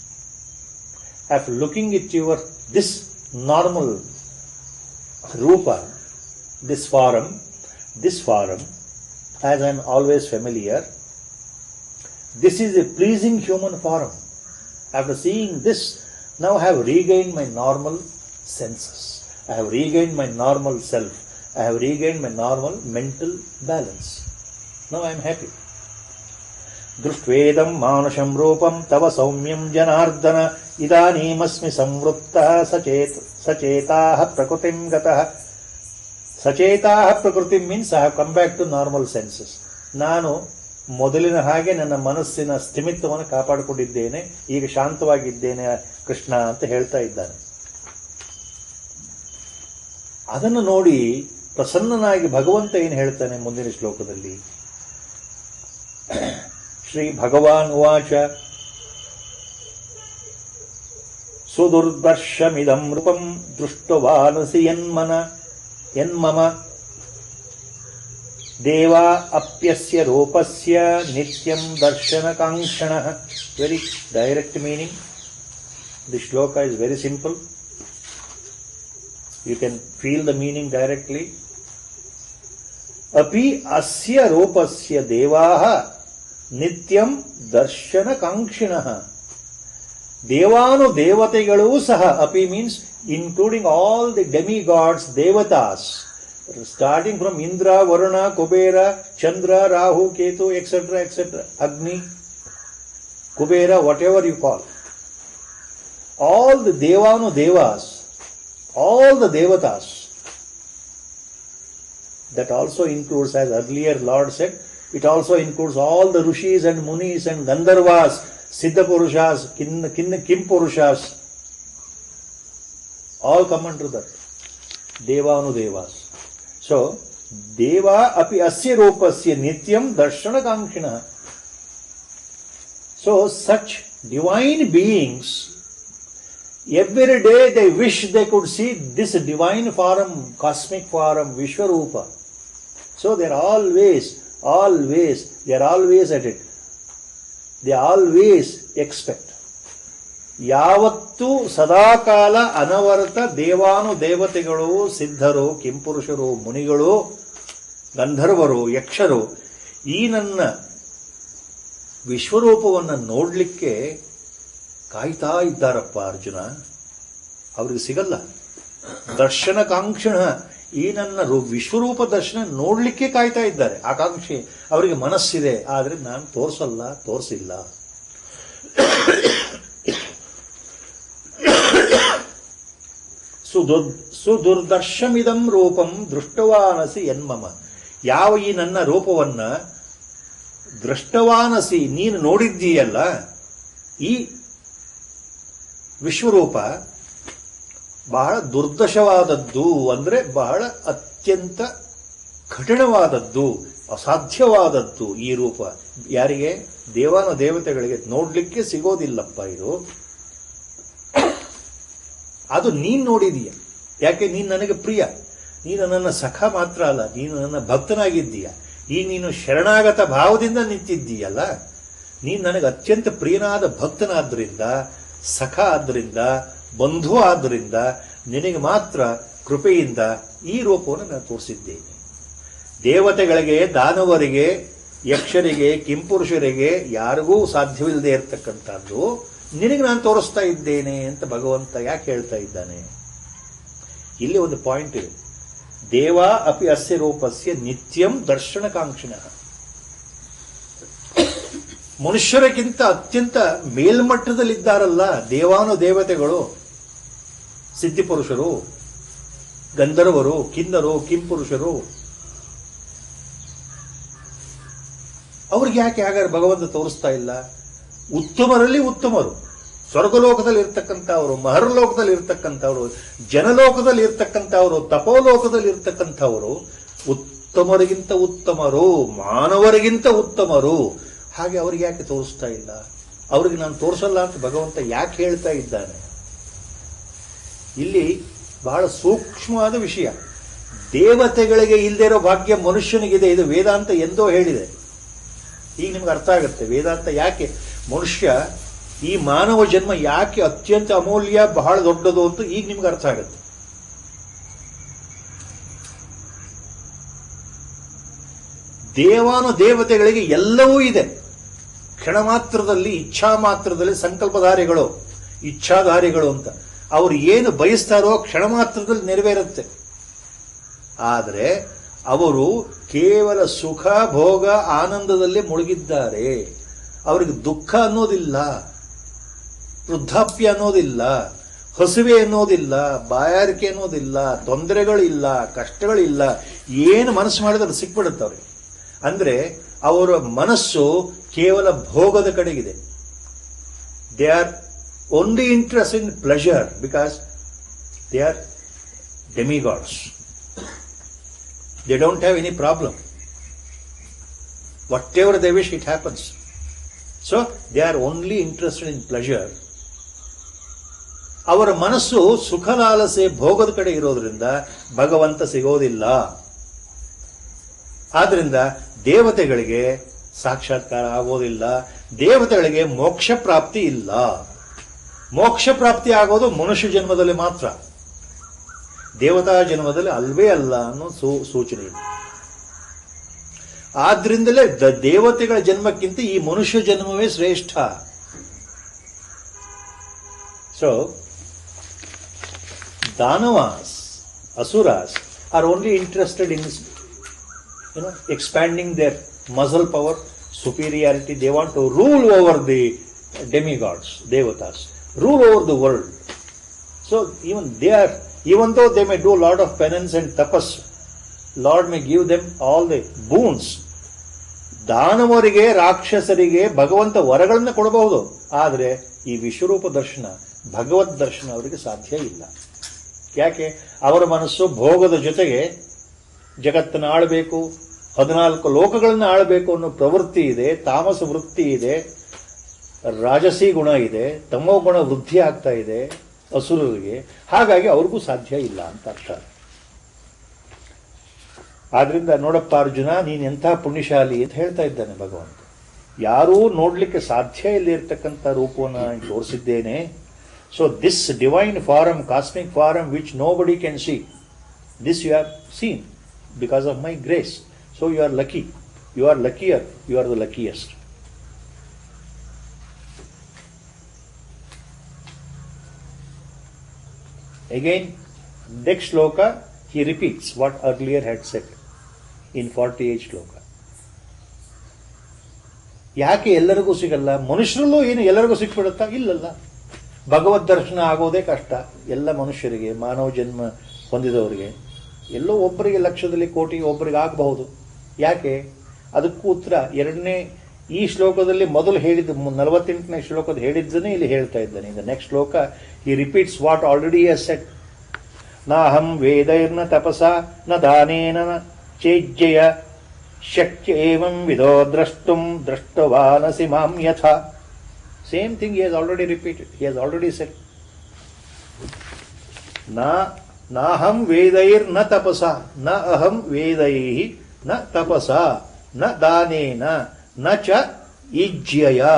After looking it your this normal ರೂಪ, this forum, as I am always familiar, this is a pleasing human form. After seeing this, now I have regained my normal senses. I have regained my normal self. I have regained my normal mental balance. Now I am happy. ದೃಷ್ಟ್ವೇದಂ ಮಾನುಷಂ ರೂಪಂ ತವ ಸೌಮ್ಯಂ ಜನಾರ್ದನ ಇದಾನೀಮಸ್ಮಿ ಸಂವೃತ್ತಃ ಸಚೇತಾಃ ಪ್ರಕೃತಿಂ ಗತಃ. ಸಚೇತಾ ಪ್ರಕೃತಿ means I have come back to normal senses. ನಾನು ಮೊದಲಿನ ಹಾಗೆ ನನ್ನ ಮನಸ್ಸಿನ ಸ್ಥಿಮಿತವನ್ನು ಕಾಪಾಡಿಕೊಂಡಿದ್ದೇನೆ, ಈಗ ಶಾಂತವಾಗಿದ್ದೇನೆ ಕೃಷ್ಣ ಅಂತ ಹೇಳ್ತಾ ಇದ್ದಾನೆ. ಅದನ್ನು ನೋಡಿ ಪ್ರಸನ್ನನಾಗಿ ಭಗವಂತ ಏನು ಹೇಳ್ತಾನೆ ಮುಂದಿನ ಶ್ಲೋಕದಲ್ಲಿ? ಶ್ರೀ ಭಗವಾನ್ ಉವಾಚ ಸುದುರ್ದರ್ಶಮಿದಂ ರೂಪಂ ದೃಷ್ಟವಾನಸಿ ಯನ್ಮಮ ದೇವಾ ಅಪ್ಯಸ್ಯ ರೂಪಸ್ಯ ನಿತ್ಯಂ ದರ್ಶನಕಾಂಕ್ಷಣಃ. Very direct meaning. The shloka is very simple. You can feel the meaning directly. ಅಪಿ ಅಸ್ಯ ರೂಪಸ್ಯ ದೇವಾಃ ನಿತ್ಯಂ ದರ್ಶನಕಾಂಕ್ಷಿಣಃ. ದೇವಾನು ದೇವತೆಗಳೂ ಸಹ, ಅಪಿ means including all the demigods, devatas, starting from Indra, Varuna, Kubera, Chandra, Rahu, Ketu, etc., etc., Agni, Kubera, whatever you call. All the Devanu Devas, all the devatas. That also includes, as earlier Lord said, it also includes all the Rishis and Munis and Gandharvas, Siddha Purushas, Kim Purushas. All come under that. Devanu Devas. So, Deva api asya rupasya nityam darshanakankshina. So, such divine beings, every day they wish they could see this divine form, cosmic form, Vishwarupa. So, they are always at it. They always expect. ಯಾವತ್ತೂ ಸದಾಕಾಲ ಅನವರತ ದೇವಾನು ದೇವತೆಗಳು, ಸಿದ್ಧರು, ಕಿಂಪುರುಷರು, ಮುನಿಗಳು, ಗಂಧರ್ವರು, ಯಕ್ಷರು ಈ ನನ್ನ ವಿಶ್ವರೂಪವನ್ನು ನೋಡಲಿಕ್ಕೆ ಕಾಯ್ತಾ ಇದ್ದಾರಪ್ಪ ಅರ್ಜುನ. ಅವ್ರಿಗೆ ಸಿಗಲ್ಲ. ದರ್ಶನಕಾಂಕ್ಷಣ, ಈ ನನ್ನ ವಿಶ್ವರೂಪ ದರ್ಶನ ನೋಡಲಿಕ್ಕೆ ಕಾಯ್ತಾ ಇದ್ದಾರೆ. ಆಕಾಂಕ್ಷೆ ಅವರಿಗೆ ಮನಸ್ಸಿದೆ, ಆದರೆ ನಾನು ತೋರಿಸಿಲ್ಲ. ಸುದುರ್ದರ್ಶಮಿದಂ ರೂಪಂ ದೃಷ್ಟವಾನಸಿ ಎನ್ಮಮ. ಯಾವ ಈ ನನ್ನ ರೂಪವನ್ನ ದೃಷ್ಟವಾನಸಿ ನೀನು ನೋಡಿದ್ದೀಯಲ್ಲ, ಈ ವಿಶ್ವರೂಪ ಬಹಳ ದುರ್ದಶವಾದದ್ದು, ಅಂದರೆ ಬಹಳ ಅತ್ಯಂತ ಕಠಿಣವಾದದ್ದು, ಅಸಾಧ್ಯವಾದದ್ದು ಈ ರೂಪ. ಯಾರಿಗೆ? ದೇವಾನು ದೇವತೆಗಳಿಗೆ ನೋಡ್ಲಿಕ್ಕೆ ಸಿಗೋದಿಲ್ಲಪ್ಪ ಇದು. ಅದು ನೀನು ನೋಡಿದೀಯ. ಯಾಕೆ? ನೀನು ನನಗೆ ಪ್ರಿಯ, ನೀನು ನನ್ನ ಸಖ ಮಾತ್ರ ಅಲ್ಲ, ನೀನು ನನ್ನ ಭಕ್ತನಾಗಿದ್ದೀಯ. ಈಗ ನೀನು ಶರಣಾಗತ ಭಾವದಿಂದ ನಿಂತಿದ್ದೀಯಲ್ಲ, ನೀನು ನನಗೆ ಅತ್ಯಂತ ಪ್ರಿಯನಾದ ಭಕ್ತನಾದ್ರಿಂದ, ಸಖ ಆದ್ರಿಂದ, ಬಂಧು ಆದ್ರಿಂದ ನಿನಗೆ ಮಾತ್ರ ಕೃಪೆಯಿಂದ ಈ ರೂಪವನ್ನು ನಾನು ತೋರಿಸಿದ್ದೇನೆ. ದೇವತೆಗಳಿಗೆ, ದಾನವರಿಗೆ, ಯಕ್ಷರಿಗೆ, ಕಿಂಪುರುಷರಿಗೆ ಯಾರಿಗೂ ಸಾಧ್ಯವಿಲ್ಲದೆ ಇರತಕ್ಕಂಥದ್ದು ನಿನಗೆ ನಾನು ತೋರಿಸ್ತಾ ಇದ್ದೇನೆ ಅಂತ ಭಗವಂತ ಯಾಕೆ ಹೇಳ್ತಾ ಇದ್ದಾನೆ? ಇಲ್ಲಿ ಒಂದು ಪಾಯಿಂಟ್ ಇದೆ. ದೇವ ಅಪಿ ಅಸ್ಯ ರೂಪಸ್ಯ ನಿತ್ಯಂ ದರ್ಶನಕಾಂಕ್ಷಿಣ. ಮನುಷ್ಯರಿಗಿಂತ ಅತ್ಯಂತ ಮೇಲ್ಮಟ್ಟದಲ್ಲಿದ್ದಾರಲ್ಲ ದೇವಾನು ದೇವತೆಗಳು, ಸಿದ್ಧಿಪುರುಷರು, ಗಂಧರ್ವರು, ಕಿನ್ನರು, ಕಿಂಪುರುಷರು, ಅವ್ರಿಗೆ ಯಾಕೆ ಹಾಗಾದ್ರೆ ಭಗವಂತ ತೋರಿಸ್ತಾ ಇಲ್ಲ? ಉತ್ತಮರಲ್ಲಿ ಉತ್ತಮರು, ಸ್ವರ್ಗಲೋಕದಲ್ಲಿ ಇರ್ತಕ್ಕಂಥವ್ರು, ಮಹರ್ಲೋಕದಲ್ಲಿ ಇರ್ತಕ್ಕಂಥವ್ರು, ಜನಲೋಕದಲ್ಲಿ ಇರ್ತಕ್ಕಂಥವ್ರು, ತಪೋಲೋಕದಲ್ಲಿ ಇರ್ತಕ್ಕಂಥವರು ಉತ್ತಮರಿಗಿಂತ ಉತ್ತಮರು, ಮಾನವರಿಗಿಂತ ಉತ್ತಮರು. ಹಾಗೆ ಅವ್ರಿಗೆ ಯಾಕೆ ತೋರಿಸ್ತಾ ಇಲ್ಲ? ಅವ್ರಿಗೆ ನಾನು ತೋರಿಸಲ್ಲ ಅಂತ ಭಗವಂತ ಯಾಕೆ ಹೇಳ್ತಾ ಇದ್ದಾನೆ? ಇಲ್ಲಿ ಬಹಳ ಸೂಕ್ಷ್ಮವಾದ ವಿಷಯ. ದೇವತೆಗಳಿಗೆ ಇಲ್ಲದೆ ಇರೋ ಭಾಗ್ಯ ಮನುಷ್ಯನಿಗಿದೆ. ಇದು ವೇದಾಂತ ಎಂದೋ ಹೇಳಿದೆ. ಈಗ ನಿಮ್ಗೆ ಅರ್ಥ ಆಗುತ್ತೆ ವೇದಾಂತ ಯಾಕೆ, ಮನುಷ್ಯ ಈ ಮಾನವ ಜನ್ಮ ಯಾಕೆ ಅತ್ಯಂತ ಅಮೂಲ್ಯ, ಬಹಳ ದೊಡ್ಡದು ಅಂತ ಈಗ ನಿಮ್ಗೆ ಅರ್ಥ ಆಗುತ್ತೆ. ದೇವಾನು ದೇವತೆಗಳಿಗೆ ಎಲ್ಲವೂ ಇದೆ. ಕ್ಷಣ ಮಾತ್ರದಲ್ಲಿ, ಇಚ್ಛಾ ಮಾತ್ರದಲ್ಲಿ ಸಂಕಲ್ಪಧಾರಿಗಳು, ಇಚ್ಛಾಧಾರಿಗಳು ಅಂತ. ಅವರು ಏನು ಬಯಸ್ತಾರೋ ಕ್ಷಣ ಮಾತ್ರದಲ್ಲಿ ನೆರವೇರುತ್ತೆ. ಆದರೆ ಅವರು ಕೇವಲ ಸುಖ, ಭೋಗ, ಆನಂದದಲ್ಲೇ ಮುಳುಗಿದ್ದಾರೆ. ಅವರಿಗೆ ದುಃಖ ಅನ್ನೋದಿಲ್ಲ, ವೃದ್ಧಾಪ್ಯ ಅನ್ನೋದಿಲ್ಲ, ಹಸುವೆ ಅನ್ನೋದಿಲ್ಲ, ಬಾಯಾರಿಕೆ ಅನ್ನೋದಿಲ್ಲ, ತೊಂದರೆಗಳಿಲ್ಲ, ಕಷ್ಟಗಳಿಲ್ಲ. ಏನು ಮನಸ್ಸು ಮಾಡಿದ್ರೆ ಅದು ಸಿಕ್ಬಿಡುತ್ತೆ ಅವ್ರಿಗೆ. ಅಂದ್ರೆ ಅವರ ಮನಸ್ಸು ಕೇವಲ ಭೋಗದ ಕಡೆಗಿದೆ. They are only interest in pleasure because they are demigods. They don't have any problem. Whatever they wish, it happens. So, they are only interested in pleasure. ಅವರ ಮನಸ್ಸು ಸುಖಲಾಲಸೆ, ಭೋಗದ ಕಡೆ ಇರೋದ್ರಿಂದ ಭಗವಂತ ಸಿಗೋದಿಲ್ಲ. ಆದ್ರಿಂದ ದೇವತೆಗಳಿಗೆ ಸಾಕ್ಷಾತ್ಕಾರ ಆಗೋದಿಲ್ಲ. ದೇವತೆಗಳಿಗೆ ಮೋಕ್ಷ ಪ್ರಾಪ್ತಿ ಇಲ್ಲ. ಮೋಕ್ಷ ಪ್ರಾಪ್ತಿ ಆಗೋದು ಮನುಷ್ಯ ಜನ್ಮದಲ್ಲಿ ಮಾತ್ರ, ದೇವತಾ ಜನ್ಮದಲ್ಲಿ ಅಲ್ವೇ ಅಲ್ಲ ಅನ್ನೋ ಸೂಚನೆ ಇದೆ. ಆದ್ರಿಂದಲೇ ದೇವತೆಗಳ ಜನ್ಮಕ್ಕಿಂತ ಈ ಮನುಷ್ಯ ಜನ್ಮವೇ ಶ್ರೇಷ್ಠ. So danavas, asuras are only interested in expanding their muscle power, superiority. They want to rule over the demigods, devatas, rule over the world. So even though they may do a lot of penance and tapas, Lord may give them all the boons. ದಾನವರಿಗೆ, ರಾಕ್ಷಸರಿಗೆ ಭಗವಂತ ವರಗಳನ್ನು ಕೊಡಬಹುದು. ಆದರೆ ಈ ವಿಶ್ವರೂಪ ದರ್ಶನ, ಭಗವದ್ ದರ್ಶನ ಅವರಿಗೆ ಸಾಧ್ಯ ಇಲ್ಲ. ಯಾಕೆ? ಅವರ ಮನಸ್ಸು ಭೋಗದ ಜೊತೆಗೆ ಜಗತ್ತನ್ನು ಆಳಬೇಕು, 14 ಲೋಕಗಳನ್ನು ಆಳಬೇಕು ಅನ್ನೋ ಪ್ರವೃತ್ತಿ ಇದೆ, ತಾಮಸ ವೃತ್ತಿ ಇದೆ, ರಾಜಸಿ ಗುಣ ಇದೆ, ತಮೋ ಗುಣ ವೃದ್ಧಿ ಆಗ್ತಾ ಇದೆ ಅಸುರರಿಗೆ. ಹಾಗಾಗಿ ಅವ್ರಿಗೂ ಸಾಧ್ಯ ಇಲ್ಲ ಅಂತ ಅರ್ಥ. ಆದ್ರಿಂದ ನೋಡಪ್ಪ ಅರ್ಜುನ, ನೀನು ಎಂಥ ಪುಣ್ಯಶಾಲಿ ಅಂತ ಹೇಳ್ತಾ ಇದ್ದಾನೆ ಭಗವಂತ. ಯಾರೂ ನೋಡ್ಲಿಕ್ಕೆ ಸಾಧ್ಯ ಇಲ್ಲಿರ್ತಕ್ಕಂಥ ರೂಪವನ್ನು ತೋರಿಸಿದ್ದೇನೆ. So this divine form, cosmic form which nobody can see, this you have seen because of my grace. So you are lucky. You are luckier. You are the luckiest. Again, next shloka, he repeats what earlier had said in 48 shloka. ಯಾಕೆ ಎಲ್ಲರಿಗೂ ಸಿಗಲ್ಲ? ಮನುಷ್ಯರಲ್ಲೂ ಏನು ಎಲ್ಲರಿಗೂ ಸಿಕ್ಬಿಡುತ್ತಾ? ಇಲ್ಲಲ್ಲ. ಭಗವದ್ ದರ್ಶನ ಆಗೋದೇ ಕಷ್ಟ ಎಲ್ಲ ಮನುಷ್ಯರಿಗೆ, ಮಾನವ ಜನ್ಮ ಹೊಂದಿದವರಿಗೆ. ಎಲ್ಲೋ ಒಬ್ಬರಿಗೆ ಲಕ್ಷದಲ್ಲಿ ಕೋಟಿ ಒಬ್ಬರಿಗೆ ಆಗಬಹುದು. ಯಾಕೆ? ಅದಕ್ಕೂ ಉತ್ತರ ಎರಡನೇ ಈ ಶ್ಲೋಕದಲ್ಲಿ ಮೊದಲು ಹೇಳಿದ್ದು 48ನೇ ಶ್ಲೋಕದ ಹೇಳಿದ್ದನ್ನೇ ಇಲ್ಲಿ ಹೇಳ್ತಾ ಇದ್ದಾನೆ. ಇನ್ the next shloka he repeats what already has said. ನಾಹಂ ವೇದೈರ್ನ ತಪಸಾ ನ ದಾನೇನ ಚೇಜ್ಜಯ ಶಕ್ಯ ಏವಂ ವಿದೋ ದ್ರಷ್ಟುಂ ದೃಷ್ಟವಾನಸಿ ಮಾಂ ಯಥಾ. Same thing he has already repeated. He has already said. Naham vedair na tapasa, na aham vedaihi, na tapasa, na danena, na cha ijjaya.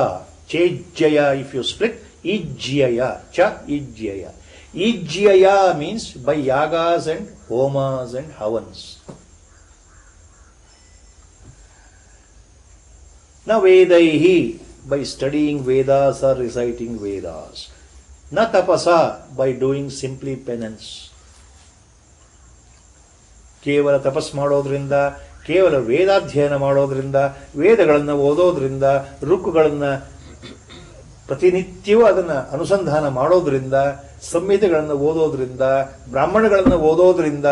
Chejjaya, if you split, ijjaya, cha ijjaya. Ijjaya means by yagas and homas and havans. Na vedaihi, by studying Vedas or reciting Vedas. Na tapasa, by doing simply penance. ಕೇವಲ ತಪಸ್ ಮಾಡೋದ್ರಿಂದ, ಕೇವಲ ವೇದಾಧ್ಯಯನ ಮಾಡೋದ್ರಿಂದ, ವೇದಗಳನ್ನು ಓದೋದ್ರಿಂದ, ಋಕ್ಕುಗಳನ್ನು ಪ್ರತಿನಿತ್ಯವೂ ಅದನ್ನು ಅನುಸಂಧಾನ ಮಾಡೋದ್ರಿಂದ, ಸಂಹಿತೆಗಳನ್ನು ಓದೋದ್ರಿಂದ, ಬ್ರಾಹ್ಮಣಗಳನ್ನು ಓದೋದ್ರಿಂದ,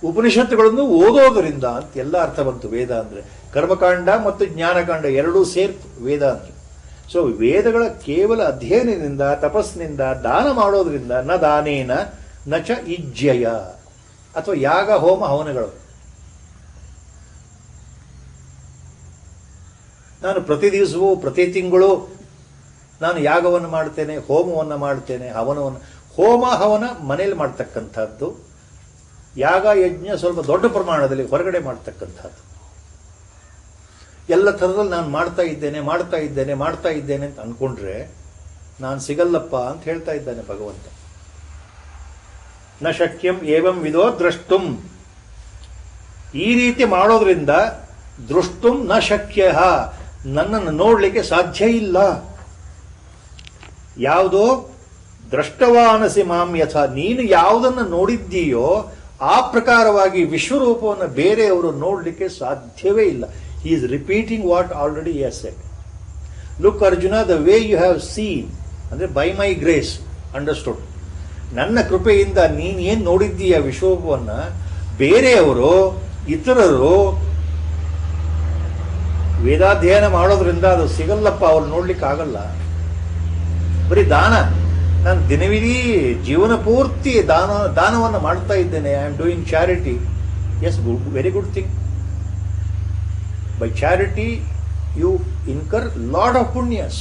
ಉಪನಿಷತ್ತುಗಳನ್ನು ಓದೋದ್ರಿಂದ ಅಂತ ಎಲ್ಲ ಅರ್ಥ ಬಂತು ವೇದ ಅಂದರೆ. ಕರ್ಮಕಾಂಡ ಮತ್ತು ಜ್ಞಾನಕಾಂಡ ಎರಡೂ ಸೇರ್ತು ವೇದ ಅಂದರೆ. ಸೊ ವೇದಗಳ ಕೇವಲ ಅಧ್ಯಯನದಿಂದ, ತಪಸ್ಸಿನಿಂದ, ದಾನ ಮಾಡೋದ್ರಿಂದ, ನ ದಾನೇನ ನ ಚ ಇಜ್ಜಯ, ಅಥವಾ ಯಾಗ ಹೋಮ ಹವನಗಳು. ನಾನು ಪ್ರತಿ ದಿವಸವೂ ಪ್ರತಿ ತಿಂಗಳು ನಾನು ಯಾಗವನ್ನು ಮಾಡ್ತೇನೆ, ಹೋಮವನ್ನು ಮಾಡ್ತೇನೆ, ಹವನವನ್ನು. ಹೋಮ ಹವನ ಮನೇಲಿ ಮಾಡ್ತಕ್ಕಂಥದ್ದು, ಯಾಗ ಯಜ್ಞ ಸ್ವಲ್ಪ ದೊಡ್ಡ ಪ್ರಮಾಣದಲ್ಲಿ ಹೊರಗಡೆ ಮಾಡ್ತಕ್ಕಂಥದ್ದು. ಎಲ್ಲ ಥರದಲ್ಲಿ ನಾನು ಮಾಡ್ತಾ ಇದ್ದೇನೆ ಅಂತ ಅಂದ್ಕೊಂಡ್ರೆ ನಾನು ಸಿಗಲ್ಲಪ್ಪ ಅಂತ ಹೇಳ್ತಾ ಇದ್ದಾನೆ ಭಗವಂತ. ನ ಶಕ್ಯಂ ಏವಂ ವಿದೋ ದ್ರಷ್ಟುಂ, ಈ ರೀತಿ ಮಾಡೋದ್ರಿಂದ ದೃಷ್ಟುಂ ನ ಶಕ್ಯ, ನನ್ನನ್ನು ನೋಡಲಿಕ್ಕೆ ಸಾಧ್ಯ ಇಲ್ಲ. ಯಾವುದೋ ದ್ರಷ್ಟವಾನಸಿ ಮಾಂ ಯಥ, ನೀನು ಯಾವುದನ್ನು ನೋಡಿದ್ದೀಯೋ ಆ ಪ್ರಕಾರವಾಗಿ ವಿಶ್ವರೂಪವನ್ನು ಬೇರೆಯವರು ನೋಡಲಿಕ್ಕೆ ಸಾಧ್ಯವೇ ಇಲ್ಲ. He is repeating what already he has said. Look Arjuna, the way you have seen, ಅಂದರೆ by my grace, understood. ನನ್ನ ಕೃಪೆಯಿಂದ ನೀನು ಏನು ನೋಡಿದ್ದೀಯ ವಿಶ್ವರೂಪವನ್ನು, ಬೇರೆಯವರು ಇತರರು ವೇದಾಧ್ಯಯನ ಮಾಡೋದ್ರಿಂದ ಅದು ಸಿಗಲ್ಲಪ್ಪ, ಅವ್ರು ನೋಡ್ಲಿಕ್ಕೆ ಆಗಲ್ಲ. ಬರೀ ದಾನ, ನಾನು ದಿನವಿಡೀ ಜೀವನ ಪೂರ್ತಿ ದಾನವನ್ನು ಮಾಡ್ತಾ ಇದ್ದೇನೆ. I am doing charity. Yes, very good thing. By charity, you incur lot of punyas.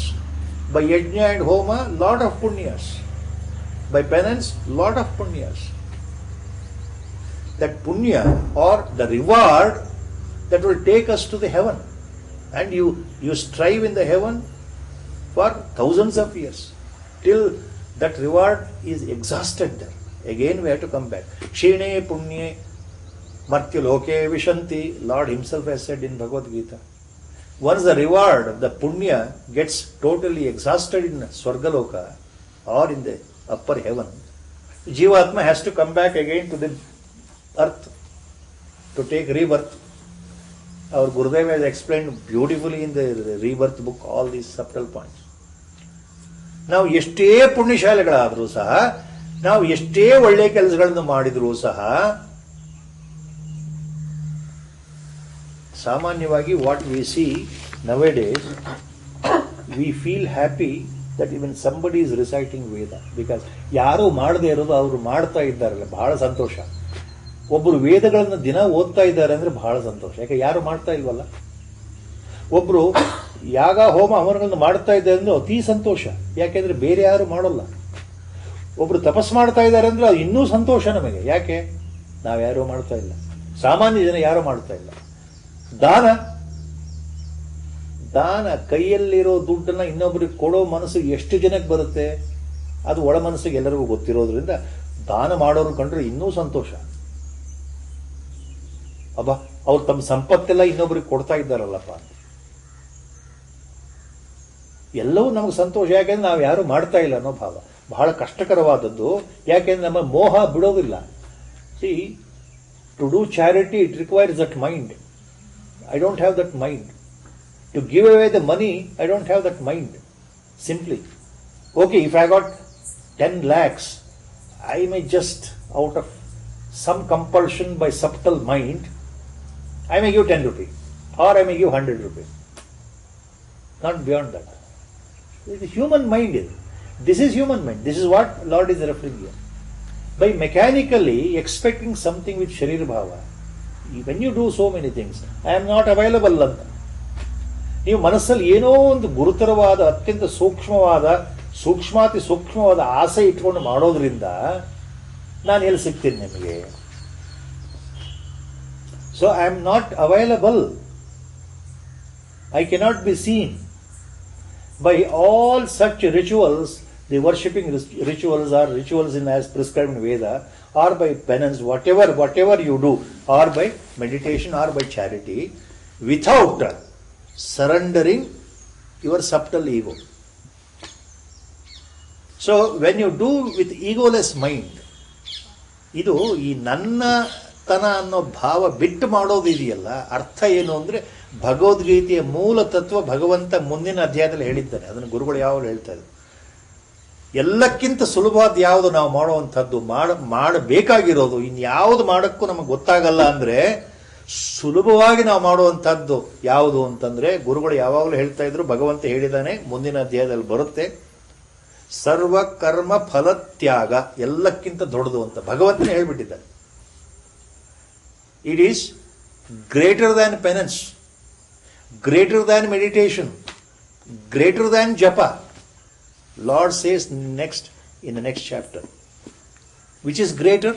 By yajna and homa, lot of punyas. By penance, lot of punyas. That punya or the reward that will take us to the heaven. And you strive in the heaven for thousands of years till that reward is exhausted there. Again we have to come back. Kshine punye Martya loke vishanti, Lord himself has said in Bhagavad Gita. Once the reward of the punya gets totally exhausted in Swargaloka or in the upper heaven, Jivatma has to come back again to the earth to take rebirth. Our Gurudev has explained beautifully in the rebirth book all these subtle points. ನಾವು ಎಷ್ಟೇ ಪುಣ್ಯಶಾಲಿಗಳಾದರೂ ಸಹ, ನಾವು ಎಷ್ಟೇ ಒಳ್ಳೆಯ ಕೆಲಸಗಳನ್ನು ಮಾಡಿದರೂ ಸಹ, ಸಾಮಾನ್ಯವಾಗಿ what we C nowadays, we feel happy that even somebody is reciting Veda, because ಯಾರು ಮಾಡದೇ ಇರೋದು ಅವರು ಮಾಡ್ತಾ ಇದ್ದಾರಲ್ಲ, ಬಹಳ ಸಂತೋಷ. ಒಬ್ಬರು ವೇದಗಳನ್ನು ದಿನ ಓದ್ತಾ ಇದ್ದಾರೆ ಅಂದ್ರೆ ಬಹಳ ಸಂತೋಷ, ಯಾಕೆ ಯಾರು ಮಾಡ್ತಾ ಇಲ್ವಲ್ಲ. ಒಬ್ರು ಯಾಗ ಹೋಮ ಹವನಗಳನ್ನು ಮಾಡ್ತಾ ಇದ್ದಾರೆ ಅಂದ್ರೆ ಅತಿ ಸಂತೋಷ, ಯಾಕೆಂದ್ರೆ ಬೇರೆ ಯಾರು ಮಾಡೋಲ್ಲ. ಒಬ್ರು ತಪಸ್ ಮಾಡ್ತಾ ಇದ್ದಾರೆ ಅಂದ್ರೆ ಅದು ಇನ್ನೂ ಸಂತೋಷ ನಮಗೆ, ಯಾಕೆ ನಾವ್ಯಾರು ಮಾಡ್ತಾ ಇಲ್ಲ, ಸಾಮಾನ್ಯ ಜನ ಯಾರು ಮಾಡ್ತಾ ಇಲ್ಲ. ದಾನ ಕೈಯಲ್ಲಿರೋ ದುಡ್ಡನ್ನ ಇನ್ನೊಬ್ಬರಿಗೆ ಕೊಡೋ ಮನಸ್ಸು ಎಷ್ಟು ಜನಕ್ಕೆ ಬರುತ್ತೆ, ಅದು ಒಳ ಮನಸ್ಸಿಗೆ ಎಲ್ಲರಿಗೂ ಗೊತ್ತಿರೋದ್ರಿಂದ ದಾನ ಮಾಡೋರು ಕಂಡ್ರೆ ಇನ್ನೂ ಸಂತೋಷ. ಅಬ್ಬಾ, ಅವ್ರು ತಮ್ಮ ಸಂಪತ್ತೆಲ್ಲ ಇನ್ನೊಬ್ಬರಿಗೆ ಕೊಡ್ತಾ ಇದ್ದಾರಲ್ಲಪ್ಪ, ಎಲ್ಲವೂ ನಮಗೆ ಸಂತೋಷ. ಯಾಕೆಂದ್ರೆ ನಾವು ಯಾರು ಮಾಡ್ತಾ ಇಲ್ಲ ಅನ್ನೋ ಭಾವ ಬಹಳ ಕಷ್ಟಕರವಾದದ್ದು, ಯಾಕೆಂದ್ರೆ ನಮ್ಮ ಮೋಹ ಬಿಡೋದಿಲ್ಲ. See, to do charity it requires that mind. I don't have that mind. To give away the money, I don't have that mind. Simply. Okay, if I got 10 lakhs, I may just, out of some compulsion by subtle mind, I may give 10 rupees or I may give 100 rupees. Not beyond that. It is human mind. This is human mind. This is what Lord is referring here. By mechanically expecting something with Sharir Bhava, when you do so many things, I am not available ಅಂತ ನೀವು ಮನಸ್ಸಲ್ಲಿ ಏನೋ ಒಂದು ಗುರುತರವಾದ ಅತ್ಯಂತ ಸೂಕ್ಷ್ಮಾತಿ ಸೂಕ್ಷ್ಮವಾದ ಆಸೆ ಇಟ್ಕೊಂಡು ಮಾಡೋದ್ರಿಂದ ನಾನು ಎಲ್ಲಿ ಸಿಗ್ತೀನಿ ನಿಮಗೆ? So I am not available. I cannot be seen. By all such rituals, the worshipping rituals are rituals in as prescribed in Veda, or by penance, whatever you do, or by meditation or by charity, without surrendering your subtle ego. So when you do with egoless mind, ಇದು ಈ ನನ್ನ ತನ ಅನ್ನೋ ಭಾವ ಬಿಟ್ಟು ಮಾಡೋದಿದೆಯಲ್ಲ, ಅರ್ಥ ಏನು ಅಂದರೆ ಭಗವದ್ಗೀತೆಯ ಮೂಲ ತತ್ವ ಭಗವಂತ ಮುಂದಿನ ಅಧ್ಯಾಯದಲ್ಲಿ ಹೇಳಿದ್ದಾನೆ. ಅದನ್ನು ಗುರುಗಳು ಯಾವಾಗ ಹೇಳ್ತಾರೆ, ಎಲ್ಲಕ್ಕಿಂತ ಸುಲಭವಾದ ಯಾವುದು ನಾವು ಮಾಡುವಂಥದ್ದು, ಮಾಡಬೇಕಾಗಿರೋದು ಇನ್ಯಾವುದು ಮಾಡೋಕ್ಕೂ ನಮಗೆ ಗೊತ್ತಾಗಲ್ಲ ಅಂದರೆ ಸುಲಭವಾಗಿ ನಾವು ಮಾಡುವಂಥದ್ದು ಯಾವುದು ಅಂತಂದರೆ, ಗುರುಗಳು ಯಾವಾಗಲೂ ಹೇಳ್ತಾ ಇದ್ರು, ಭಗವಂತ ಹೇಳಿದ್ದಾನೆ, ಮುಂದಿನ ಅಧ್ಯಾಯದಲ್ಲಿ ಬರುತ್ತೆ, ಸರ್ವಕರ್ಮ ಫಲತ್ಯಾಗ ಎಲ್ಲಕ್ಕಿಂತ ದೊಡ್ಡದು ಅಂತ ಭಗವಂತನೇ ಹೇಳ್ಬಿಟ್ಟಿದ್ದಾನೆ. It is greater than penance, greater than meditation, greater than japa. Lord says next in the next chapter, which is greater?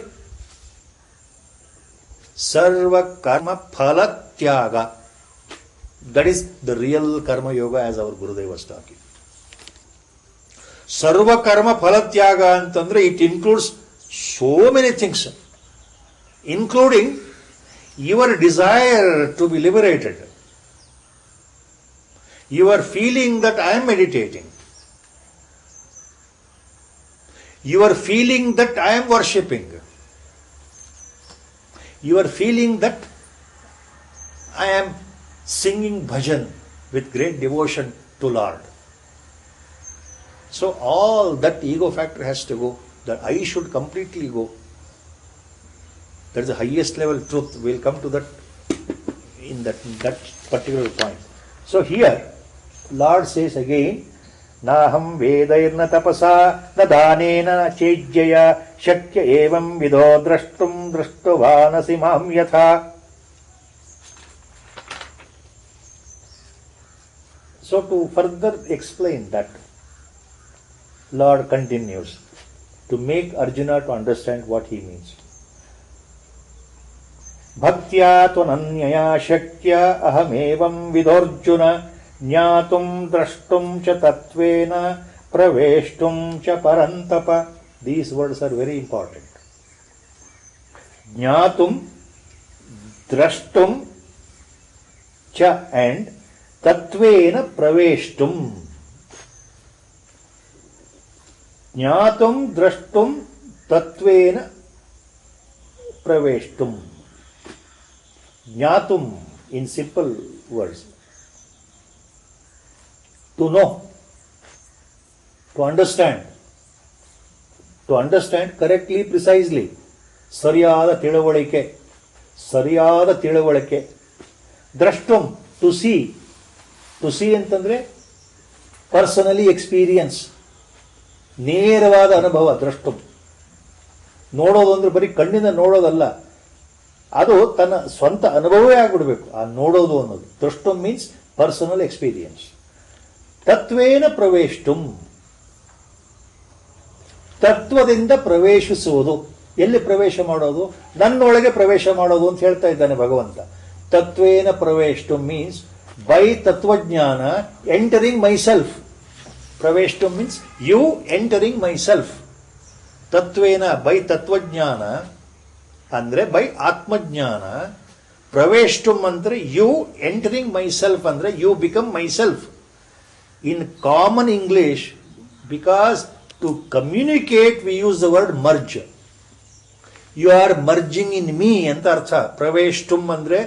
Sarva karma phala tyaga. That is the real karma yoga, as our Gurudev was talking. Sarva karma phala tyaga antandre it includes so many things, including your desire to be liberated, your feeling that I am meditating, your feeling that I am worshipping, your feeling that I am singing bhajan with great devotion to Lord. So all that ego factor has to go, that I should completely go. That is the highest level truth. We will come to that in that particular point. So here, Lord says again, Naham vedairna tapasa na danena na chejjaya shakya evam vidho drashtum drashtuvanasi mam yatha. So to further explain that, Lord continues to make Arjuna to understand what he means. ಭಕ್ತ್ಯಾ ತ್ವನನ್ಯಯಾ ಶಕ್ಯ ಅಹಮೇವಂ ವಿಧೋರ್ಜುನ ಜ್ಞಾತುಂ ದ್ರಷ್ಟುಂ ಚ ತತ್ವೇನ ಪ್ರವೇಷ್ಟುಂ ಚ ಪರಂತಪ. These words are very important. ಜ್ಞಾತುಂ, ದ್ರಷ್ಟುಂ ಚ and ತತ್ವೇನ ಪ್ರವೇಷ್ಟುಂ. ಜ್ಞಾತುಂ ದ್ರಷ್ಟುಂ ತತ್ವೇನ ಪ್ರವೇಷ್ಟುಂ. Jnatum, in simple words, to know, to understand correctly, precisely, ಸರಿಯಾದ ತಿಳುವಳಿಕೆ. ದ್ರಷ್ಟುಂ, to see ಅಂತಂದ್ರೆ personally experience, ನೇರವಾದ ಅನುಭವ. ದ್ರಷ್ಟುಂ ನೋಡೋದು ಅಂದ್ರೆ ಬರೀ ಕಣ್ಣಿಂದ ನೋಡೋದಲ್ಲ, ಅದು ತನ್ನ ಸ್ವಂತ ಅನುಭವವೇ ಆಗಿಬಿಡ್ಬೇಕು ಆ ನೋಡೋದು ಅನ್ನೋದು. ದ್ರಷ್ಟುಂ ಮೀನ್ಸ್ ಪರ್ಸನಲ್ ಎಕ್ಸ್ಪೀರಿಯನ್ಸ್. ತತ್ವೇನ ಪ್ರವೇಷ್ಟುಂ, ತತ್ವದಿಂದ ಪ್ರವೇಶಿಸುವುದು. ಎಲ್ಲಿ ಪ್ರವೇಶ ಮಾಡೋದು? ನನ್ನೊಳಗೆ ಪ್ರವೇಶ ಮಾಡೋದು ಅಂತ ಹೇಳ್ತಾ ಇದ್ದಾನೆ ಭಗವಂತ. ತತ್ವೇನ ಪ್ರವೇಷ್ಟುಂ ಮೀನ್ಸ್ ಬೈ ತತ್ವಜ್ಞಾನ ಎಂಟರಿಂಗ್ ಮೈ ಸೆಲ್ಫ್. ಪ್ರವೇಷ್ಟುಂ means you entering myself. ತತ್ವೇನ ಬೈ ತತ್ವಜ್ಞಾನ ಅಂದರೆ ಬೈ ಆತ್ಮಜ್ಞಾನ. ಪ್ರವೇಷ್ಟುಂ ಅಂದರೆ ಯು ಎಂಟರಿಂಗ್ ಮೈ ಸೆಲ್ಫ್ ಅಂದರೆ you become myself. In common English, because to communicate we use the word merge. You are merging in me ಅಂತ ಅರ್ಥ. ಪ್ರವೇಷ್ಟುಂ ಅಂದರೆ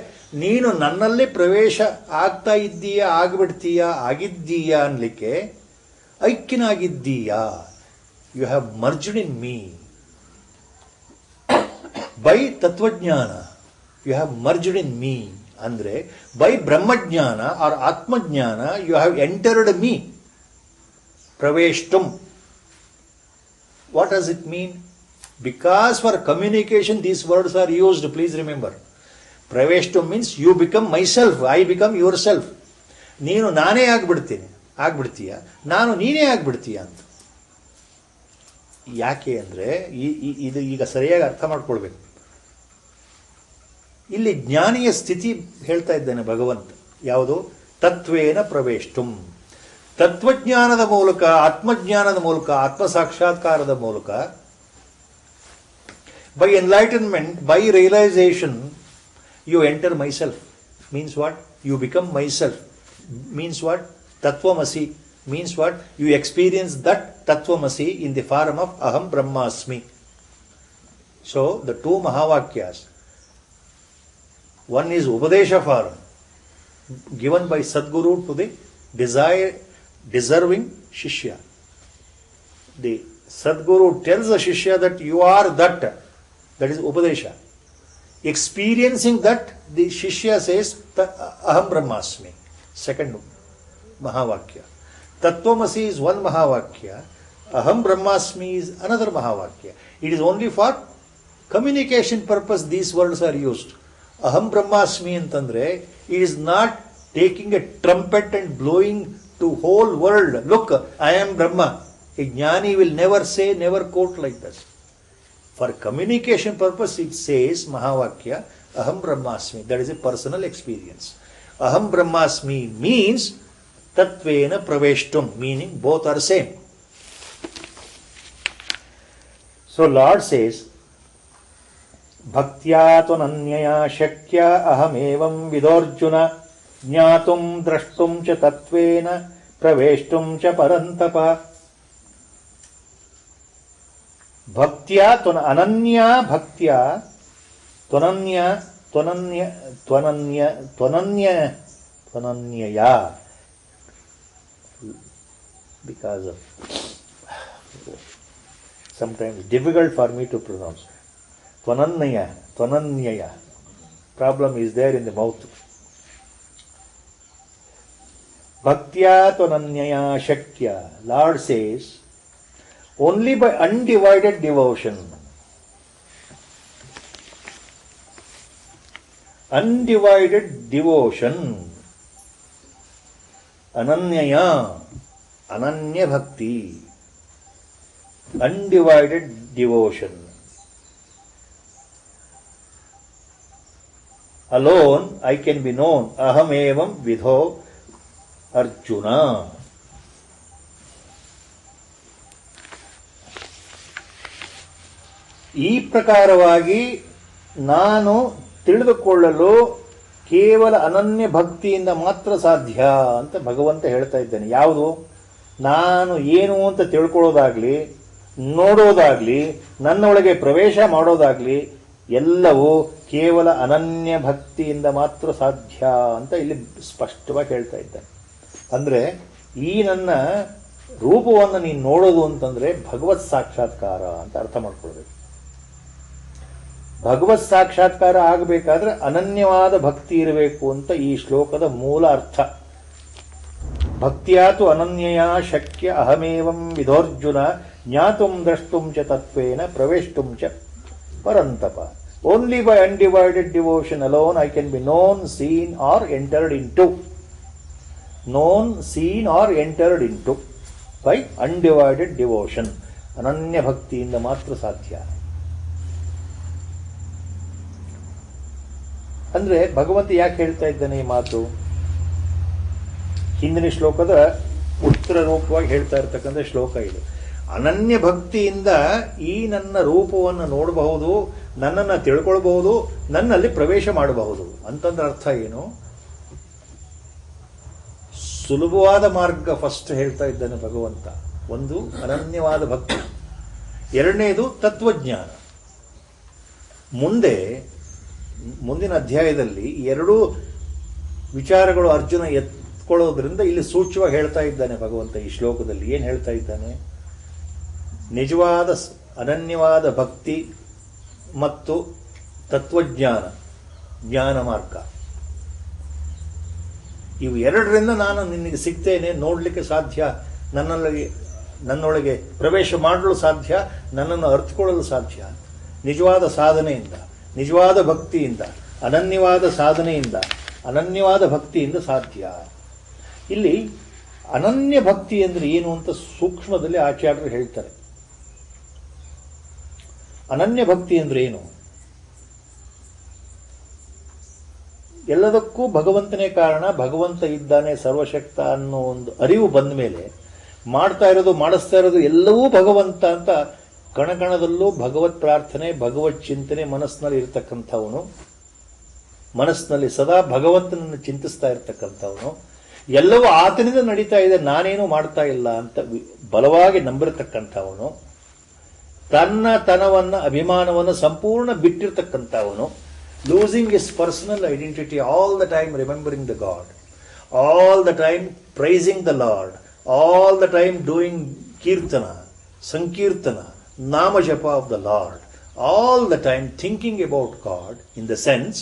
ನೀನು ನನ್ನಲ್ಲಿ ಪ್ರವೇಶ ಆಗ್ತಾ ಇದ್ದೀಯಾ, ಆಗಿಬಿಡ್ತೀಯಾ, ಆಗಿದ್ದೀಯಾ ಅನ್ಲಿಕ್ಕೆ, ಐಕ್ಯನಾಗಿದ್ದೀಯಾ. You have merged in me. By ತತ್ವಜ್ಞಾನ you have merged in me ಅಂದ್ರೆ ಬೈ ಬ್ರಹ್ಮಜ್ಞಾನ ಆರ್ ಆತ್ಮಜ್ಞಾನ ಯು ಹ್ಯಾವ್ ಎಂಟರ್ಡ್ ಮೀ. ಪ್ರವೇಷ್ಟುಂ. What does it mean? Because for communication these words are used, please remember. Praveshtum means you become myself, I become yourself. ನೀನು ನಾನೇ ಆಗ್ಬಿಡ್ತೀಯ, ನಾನು ನೀನೇ ಆಗ್ಬಿಡ್ತೀಯ ಅಂತ. ಯಾಕೆ ಅಂದರೆ ಇದು ಈಗ ಸರಿಯಾಗಿ ಅರ್ಥ ಮಾಡ್ಕೊಳ್ಬೇಕು. ಇಲ್ಲಿ ಜ್ಞಾನಿಯ ಸ್ಥಿತಿ ಹೇಳ್ತಾ ಇದ್ದಾನೆ ಭಗವಂತ. ಯಾವುದು? ತತ್ವೇನ ಪ್ರವೇಷ್ಟುಂ. ತತ್ವಜ್ಞಾನದ ಮೂಲಕ, ಆತ್ಮಜ್ಞಾನದ ಮೂಲಕ, ಆತ್ಮ ಸಾಕ್ಷಾತ್ಕಾರದ ಮೂಲಕ, by enlightenment, by realization, you enter myself. Means what? You become myself. Means what? ತತ್ವಮಸಿ. Means what? You experience that ತತ್ವಮಸಿ ಇನ್ ದಿ ಫಾರ್ಮ್ ಆಫ್ ಅಹಂ ಬ್ರಹ್ಮಾಸ್ಮಿ. So the two mahavakyas, one is Upadesha form given by Sadguru to the deserving Shishya. The Sadguru tells the Shishya that you are that. That is Upadesha. Experiencing that, the Shishya says Aham Brahmasmi. Second Mahavakya. Tattvamasi is one Mahavakya. Aham Brahmasmi is another Mahavakya. It is only for communication purpose these words are used. Aham Brahmasmi ಅಂತಂದ್ರೆ it is not taking a trumpet and blowing to whole world, look, I am Brahma. A jnani will never say, never quote like this. For communication purpose it says Mahavakya Aham Brahmasmi. That is a personal experience. Aham Brahmasmi means Tatvena Praveshtum, meaning both are same. So Lord says, ಭಕ್ತ್ಯಾ ತ್ವನನ್ಯಯಾ ಶಕ್ಯ ಅಹಮೇವಂ ವಿದೋರ್ಜುನ ಜ್ಞಾತುಂ ದ್ರಷ್ಟುಂ ಚ ತತ್ವೇನ ಪ್ರವೇಷ್ಟುಂ ಚ ಪರಂತಪ. ಭಕ್ತ್ಯಾ ಅನನ್ಯಾ ಭಕ್ತ್ಯಾ ತ್ವನನ್ಯಯಾ, because of sometimes difficult for me to pronounce. Tvananyaya. Problem is there in the mouth. Bhaktya tvananyaya shakya. Lord says, only by undivided devotion. Undivided devotion. Ananyaya. Ananya bhakti. Undivided devotion. Alone I can be known. Aham evam vidho Arjuna. ಈ ಪ್ರಕಾರವಾಗಿ ನಾನು ತಿಳಿದುಕೊಳ್ಳಲು ಕೇವಲ ಅನನ್ಯ ಭಕ್ತಿಯಿಂದ ಮಾತ್ರ ಸಾಧ್ಯ ಅಂತ ಭಗವಂತ ಹೇಳ್ತಾ ಇದ್ದಾನೆ. ಯಾವುದು? ನಾನು ಏನು ಅಂತ ತಿಳ್ಕೊಳ್ಳೋದಾಗ್ಲಿ, ನೋಡೋದಾಗ್ಲಿ, ನನ್ನೊಳಗೆ ಪ್ರವೇಶ ಮಾಡೋದಾಗ್ಲಿ ಎಲ್ಲವೂ ಕೇವಲ ಅನನ್ಯ ಭಕ್ತಿಯಿಂದ ಮಾತ್ರ ಸಾಧ್ಯ ಅಂತ ಇಲ್ಲಿ ಸ್ಪಷ್ಟವಾಗಿ ಹೇಳ್ತಾ ಇದ್ದಾನೆ. ಅಂದರೆ ಈ ನನ್ನ ರೂಪವನ್ನು ನೀನು ನೋಡೋದು ಅಂತಂದ್ರೆ ಭಗವತ್ ಸಾಕ್ಷಾತ್ಕಾರ ಅಂತ ಅರ್ಥ ಮಾಡ್ಕೊಳ್ಬೇಕು. ಭಗವತ್ ಸಾಕ್ಷಾತ್ಕಾರ ಆಗಬೇಕಾದ್ರೆ ಅನನ್ಯವಾದ ಭಕ್ತಿ ಇರಬೇಕು ಅಂತ ಈ ಶ್ಲೋಕದ ಮೂಲ ಅರ್ಥ. ಭಕ್ತಿಯಾತು ಅನನ್ಯಯ ಶಕ್ಯ ಅಹಮೇವಂ ವಿಧೋರ್ಜುನ ಜ್ಞಾತುಂ ದ್ರಷ್ಟುಂ ಚ ತತ್ವೇನ ಪ್ರವೇಷ್ಟುಂ ಚ ಪರಂತಪ. Only by undivided devotion alone I can be known, seen or entered into. Known, seen or entered into by undivided devotion. ಅನನ್ಯ ಭಕ್ತಿಯಿಂದ ಮಾತ್ರ ಸಾಧ್ಯ. ಅಂದ್ರೆ ಭಗವಂತ ಯಾಕೆ ಹೇಳ್ತಾ ಇದ್ದಾನೆ ಈ ಮಾತು? ಹಿಂದಿನ ಶ್ಲೋಕದ ಉತ್ತರ ರೂಪವಾಗಿ ಹೇಳ್ತಾ ಇರ್ತಕ್ಕಂಥ ಶ್ಲೋಕ ಇದು. ಅನನ್ಯ ಭಕ್ತಿಯಿಂದ ಈ ನನ್ನ ರೂಪವನ್ನು ನೋಡಬಹುದು, ನನ್ನನ್ನು ತಿಳ್ಕೊಳ್ಬಹುದು, ನನ್ನಲ್ಲಿ ಪ್ರವೇಶ ಮಾಡಬಹುದು ಅಂತಂದ್ರೆ ಅರ್ಥ ಏನು? ಸುಲಭವಾದ ಮಾರ್ಗ ಫಸ್ಟ್ ಹೇಳ್ತಾ ಇದ್ದಾನೆ ಭಗವಂತ. ಒಂದು ಅನನ್ಯವಾದ ಭಕ್ತಿ, ಎರಡನೇದು ತತ್ವಜ್ಞಾನ. ಮುಂದಿನ ಅಧ್ಯಾಯದಲ್ಲಿ ಎರಡೂ ವಿಚಾರಗಳು ಅರ್ಜುನ ಎತ್ಕೊಳ್ಳೋದ್ರಿಂದ ಇಲ್ಲಿ ಸೂಚ್ಯವಾಗಿ ಹೇಳ್ತಾ ಇದ್ದಾನೆ ಭಗವಂತ. ಈ ಶ್ಲೋಕದಲ್ಲಿ ಏನು ಹೇಳ್ತಾ ಇದ್ದಾನೆ? ನಿಜವಾದ ಅನನ್ಯವಾದ ಭಕ್ತಿ ಮತ್ತು ತತ್ವಜ್ಞಾನ, ಜ್ಞಾನ ಮಾರ್ಗ, ಇವು ಎರಡರಿಂದ ನಾನು ನಿನಗೆ ಸಿಗ್ತೇನೆ, ನೋಡಲಿಕ್ಕೆ ಸಾಧ್ಯ, ನನ್ನೊಳಗೆ ಪ್ರವೇಶ ಮಾಡಲು ಸಾಧ್ಯ, ನನ್ನನ್ನು ಅರ್ಥಕೊಳ್ಳಲು ಸಾಧ್ಯ. ನಿಜವಾದ ಸಾಧನೆಯಿಂದ, ನಿಜವಾದ ಭಕ್ತಿಯಿಂದ, ಅನನ್ಯವಾದ ಸಾಧನೆಯಿಂದ, ಅನನ್ಯವಾದ ಭಕ್ತಿಯಿಂದ ಸಾಧ್ಯ. ಇಲ್ಲಿ ಅನನ್ಯ ಭಕ್ತಿ ಅಂದರೆ ಏನು ಅಂತ ಸೂಕ್ಷ್ಮದಲ್ಲಿ ಆಚಾರ್ಯರು ಹೇಳ್ತಾರೆ. ಅನನ್ಯ ಭಕ್ತಿ ಅಂದ್ರೆ ಏನು? ಎಲ್ಲದಕ್ಕೂ ಭಗವಂತನೇ ಕಾರಣ, ಭಗವಂತ ಇದ್ದಾನೆ ಸರ್ವಶಕ್ತ ಅನ್ನೋ ಒಂದು ಅರಿವು ಬಂದ ಮೇಲೆ ಮಾಡ್ತಾ ಇರೋದು, ಮಾಡಿಸ್ತಾ ಇರೋದು ಎಲ್ಲವೂ ಭಗವಂತ ಅಂತ ಕಣಕಣದಲ್ಲೂ ಭಗವತ್ ಪ್ರಾರ್ಥನೆ, ಭಗವತ್ ಚಿಂತನೆ ಮನಸ್ಸಿನಲ್ಲಿ ಇರತಕ್ಕಂಥವನು, ಮನಸ್ಸಿನಲ್ಲಿ ಸದಾ ಭಗವಂತನನ್ನು ಚಿಂತಿಸ್ತಾ ಇರತಕ್ಕಂಥವನು, ಎಲ್ಲವೂ ಆತನಿಂದ ನಡೀತಾ ಇದೆ, ನಾನೇನು ಮಾಡ್ತಾ ಇಲ್ಲ ಅಂತ ಬಲವಾಗಿ ನಂಬಿರತಕ್ಕಂಥವನು, ತನ್ನ ತನವನ್ನ ಅಭಿಮಾನವನ್ನು ಸಂಪೂರ್ಣ ಬಿಟ್ಟಿರ್ತಕ್ಕಂಥವನು, losing his personal identity, all the time remembering the God, all the time praising the Lord, all the time doing kirtana, sankirtana, nama japa of the Lord, all the time thinking about God, in the sense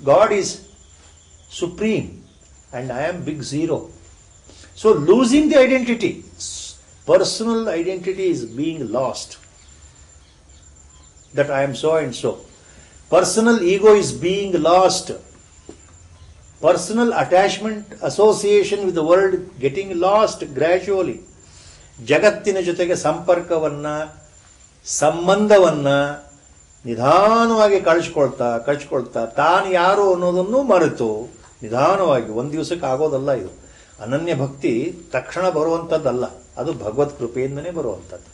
God is supreme and I am big zero. So losing the identity, personal identity is being lost, that I am so and so. Personal ego is being lost. Personal attachment, association with the world getting lost gradually. ಜಗತ್ತಿನ ಜೊತೆಗೆ ಸಂಪರ್ಕವನ್ನ, ಸಂಬಂಧವನ್ನ ನಿಧಾನವಾಗಿ ಕಳ್ಚ್ಕೊಳ್ತಾ ತಾನು ಯಾರು ಅನ್ನೋದನ್ನು ಮರೆತು ನಿಧಾನವಾಗಿ, ಒಂದು ದಿವಸಕ್ಕೆ ಆಗೋದಲ್ಲ ಇದು. ಅನನ್ಯ ಭಕ್ತಿ ತಕ್ಷಣ ಬರುವಂಥದ್ದಲ್ಲ, ಅದು ಭಗವತ್ ಕೃಪೆಯಿಂದನೇ ಬರುವಂಥದ್ದು.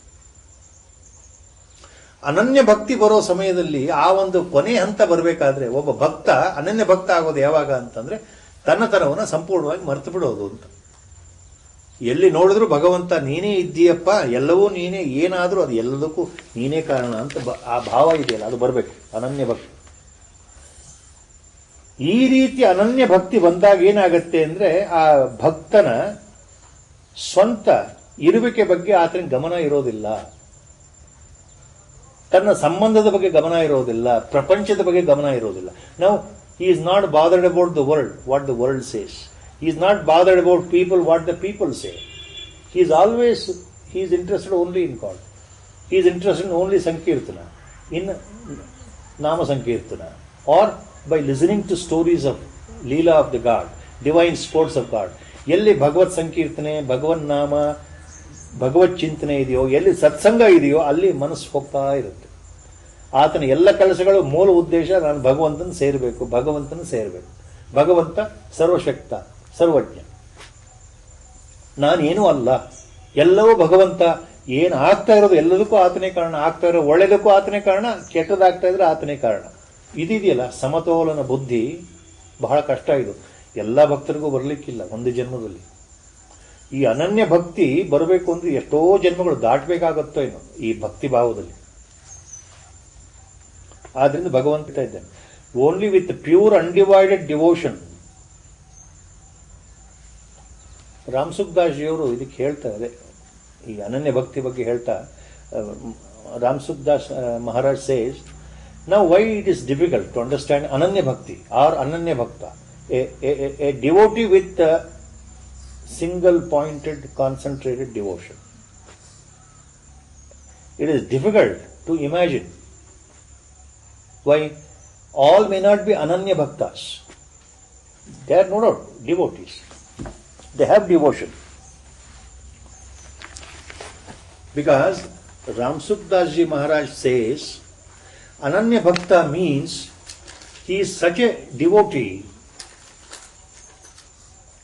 ಅನನ್ಯ ಭಕ್ತಿ ಬರೋ ಸಮಯದಲ್ಲಿ ಆ ಒಂದು ಕೊನೆ ಹಂತ ಬರಬೇಕಾದ್ರೆ ಒಬ್ಬ ಭಕ್ತ ಅನನ್ಯ ಭಕ್ತ ಆಗೋದು ಯಾವಾಗ ಅಂತಂದ್ರೆ ತನ್ನತನವನ್ನು ಸಂಪೂರ್ಣವಾಗಿ ಮರೆತು ಬಿಡೋದು ಅಂತ. ಎಲ್ಲಿ ನೋಡಿದ್ರು ಭಗವಂತ ನೀನೇ ಇದ್ದೀಯಪ್ಪ, ಎಲ್ಲವೂ ನೀನೇ, ಏನಾದರೂ ಅದು ಎಲ್ಲದಕ್ಕೂ ನೀನೇ ಕಾರಣ ಅಂತ ಆ ಭಾವ ಇದೆಯಲ್ಲ, ಅದು ಬರಬೇಕು ಅನನ್ಯ ಭಕ್ತಿ. ಈ ರೀತಿ ಅನನ್ಯ ಭಕ್ತಿ ಬಂದಾಗ ಏನಾಗತ್ತೆ ಅಂದ್ರೆ ಆ ಭಕ್ತನ ಸ್ವಂತ ಇರುವಿಕೆ ಬಗ್ಗೆ ಆತನಿಗೆ ಗಮನ ಇರೋದಿಲ್ಲ, ತನ್ನ ಸಂಬಂಧದ ಬಗ್ಗೆ ಗಮನ ಇರೋದಿಲ್ಲ, ಪ್ರಪಂಚದ ಬಗ್ಗೆ ಗಮನ ಇರೋದಿಲ್ಲ. ನಾವು he is not bothered about the world, what the world says. He is not bothered about people, what the people say. He is interested only in God. He is interested in only Sankirtana, in Nama Sankirtana, or by listening to stories of Leela of the God, divine sports of God. ಎಲ್ಲಿ ಭಗವತ್ ಸಂಕೀರ್ತನೆ, ಭಗವನ್ ನಾಮ, ಭಗವತ್ ಚಿಂತನೆ ಇದೆಯೋ, ಎಲ್ಲಿ ಸತ್ಸಂಗ ಇದೆಯೋ ಅಲ್ಲಿ ಮನಸ್ಸು ಹೋಗ್ತಾ ಇರುತ್ತೆ. ಆತನ ಎಲ್ಲ ಕೆಲಸಗಳು ಮೂಲ ಉದ್ದೇಶ ನಾನು ಭಗವಂತನ ಸೇರಬೇಕು, ಭಗವಂತ ಸರ್ವಶಕ್ತ, ಸರ್ವಜ್ಞ, ನಾನೇನೂ ಅಲ್ಲ, ಎಲ್ಲವೂ ಭಗವಂತ. ಏನು ಆಗ್ತಾ ಇರೋದು ಎಲ್ಲದಕ್ಕೂ ಆತನೇ ಕಾರಣ, ಆಗ್ತಾ ಇರೋ ಒಳ್ಳೆಯದಕ್ಕೂ ಆತನೇ ಕಾರಣ, ಕೆಟ್ಟದಾಗ್ತಾ ಇದ್ರೆ ಆತನೇ ಕಾರಣ. ಇದೆಯಲ್ಲ ಸಮತೋಲನ ಬುದ್ಧಿ ಬಹಳ ಕಷ್ಟ. ಇದು ಎಲ್ಲ ಭಕ್ತರಿಗೂ ಬರಲಿಕ್ಕಿಲ್ಲ ಒಂದು ಜನ್ಮದಲ್ಲಿ. ಈ ಅನನ್ಯ ಭಕ್ತಿ ಬರಬೇಕು ಅಂದ್ರೆ ಎಷ್ಟೋ ಜನ್ಮಗಳು ದಾಟಬೇಕಾಗುತ್ತೋ ಏನೋ ಈ ಭಕ್ತಿ ಭಾವದಲ್ಲಿ. ಆದ್ರಿಂದ ಭಗವಂತ ಇದ್ದಾನೆ, only with pure undivided devotion. Ram Sukhdas ಜಿಯವರು ಇದಕ್ಕೆ ಹೇಳ್ತಾರೆ, ಈ ಅನನ್ಯ ಭಕ್ತಿ ಬಗ್ಗೆ ಹೇಳ್ತಾ, Ram Sukhdas Maharaj says, now why it is difficult to understand ananya bhakti or ananya bhakta, a devotee with single pointed concentrated devotion. It is difficult to imagine. Why? All may not be ananya bhaktas. They are no doubt devotees. They have devotion. Because Ram Sukhdas Ji Maharaj says, Ananya Bhakta means he is such a devotee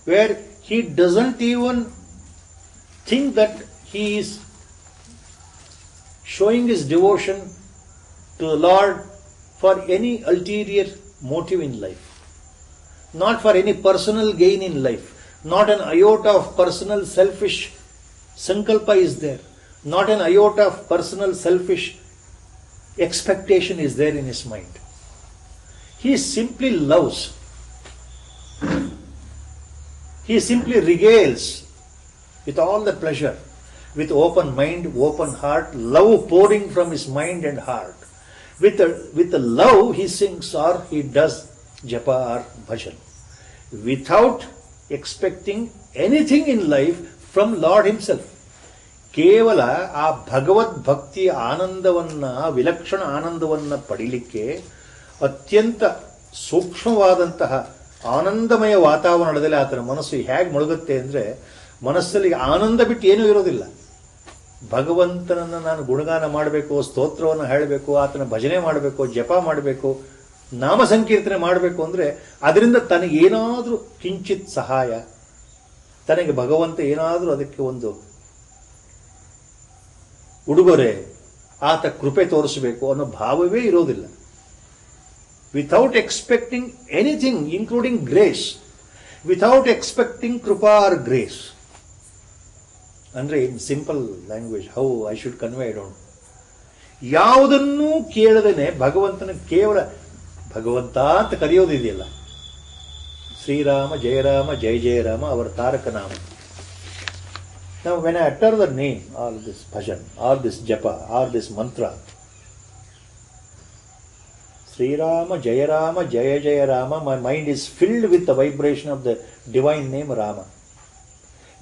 where he doesn't even think that he is showing his devotion to the Lord for any ulterior motive in life, not for any personal gain in life, not an iota of personal selfish sankalpa is there, not an iota of personal selfish expectation is there in his mind. He simply loves. He simply regales with all the pleasure. with open mind, open heart, love pouring from his mind and heart. With the love he sings or he does japa or bhajan. Without expecting anything in life from Lord himself. ಕೇವಲ ಆ ಭಗವದ್ ಭಕ್ತಿಯ ಆನಂದವನ್ನು, ವಿಲಕ್ಷಣ ಆನಂದವನ್ನು ಪಡೀಲಿಕ್ಕೆ ಅತ್ಯಂತ ಸೂಕ್ಷ್ಮವಾದಂತಹ ಆನಂದಮಯ ವಾತಾವರಣದಲ್ಲಿ ಆತನ ಮನಸ್ಸು ಹೇಗೆ ಮುಳುಗುತ್ತೆ ಅಂದರೆ, ಮನಸ್ಸಲ್ಲಿ ಆನಂದ ಬಿಟ್ಟು ಏನೂ ಇರೋದಿಲ್ಲ. ಭಗವಂತನನ್ನು ನಾನು ಗುಣಗಾನ ಮಾಡಬೇಕು, ಸ್ತೋತ್ರವನ್ನು ಹೇಳಬೇಕು, ಆತನ ಭಜನೆ ಮಾಡಬೇಕು, ಜಪ ಮಾಡಬೇಕು, ನಾಮ ಸಂಕೀರ್ತನೆ ಮಾಡಬೇಕು ಅಂದರೆ ಅದರಿಂದ ತನಗೇನಾದರೂ ಕಿಂಚಿತ್ ಸಹಾಯ, ತನಗೆ ಭಗವಂತ ಏನಾದರೂ ಅದಕ್ಕೆ ಒಂದು ಉಡುಗೊರೆ, ಆತ ಕೃಪೆ ತೋರಿಸಬೇಕು ಅನ್ನೋ ಭಾವವೇ ಇರೋದಿಲ್ಲ. Without expecting anything including grace, without expecting kripa or grace. ಅಂದರೆ in simple language how I should convey, I don't. ಯಾವುದನ್ನೂ ಕೇಳದೇನೆ ಭಗವಂತನ ಕೇವಲ ಭಗವಂತ ಅಂತ ಕರೆಯೋದಿದೆಯಲ್ಲ, ಶ್ರೀರಾಮ ಜಯರಾಮ ಜಯ ಜಯರಾಮ ಅವರ ತಾರಕ ನಾಮ. Now when I utter the name or this bhajan or this japa or this mantra, Sri Rama Jaya Rama Jaya Jaya Rama, my mind is filled with the vibration of the divine name Rama.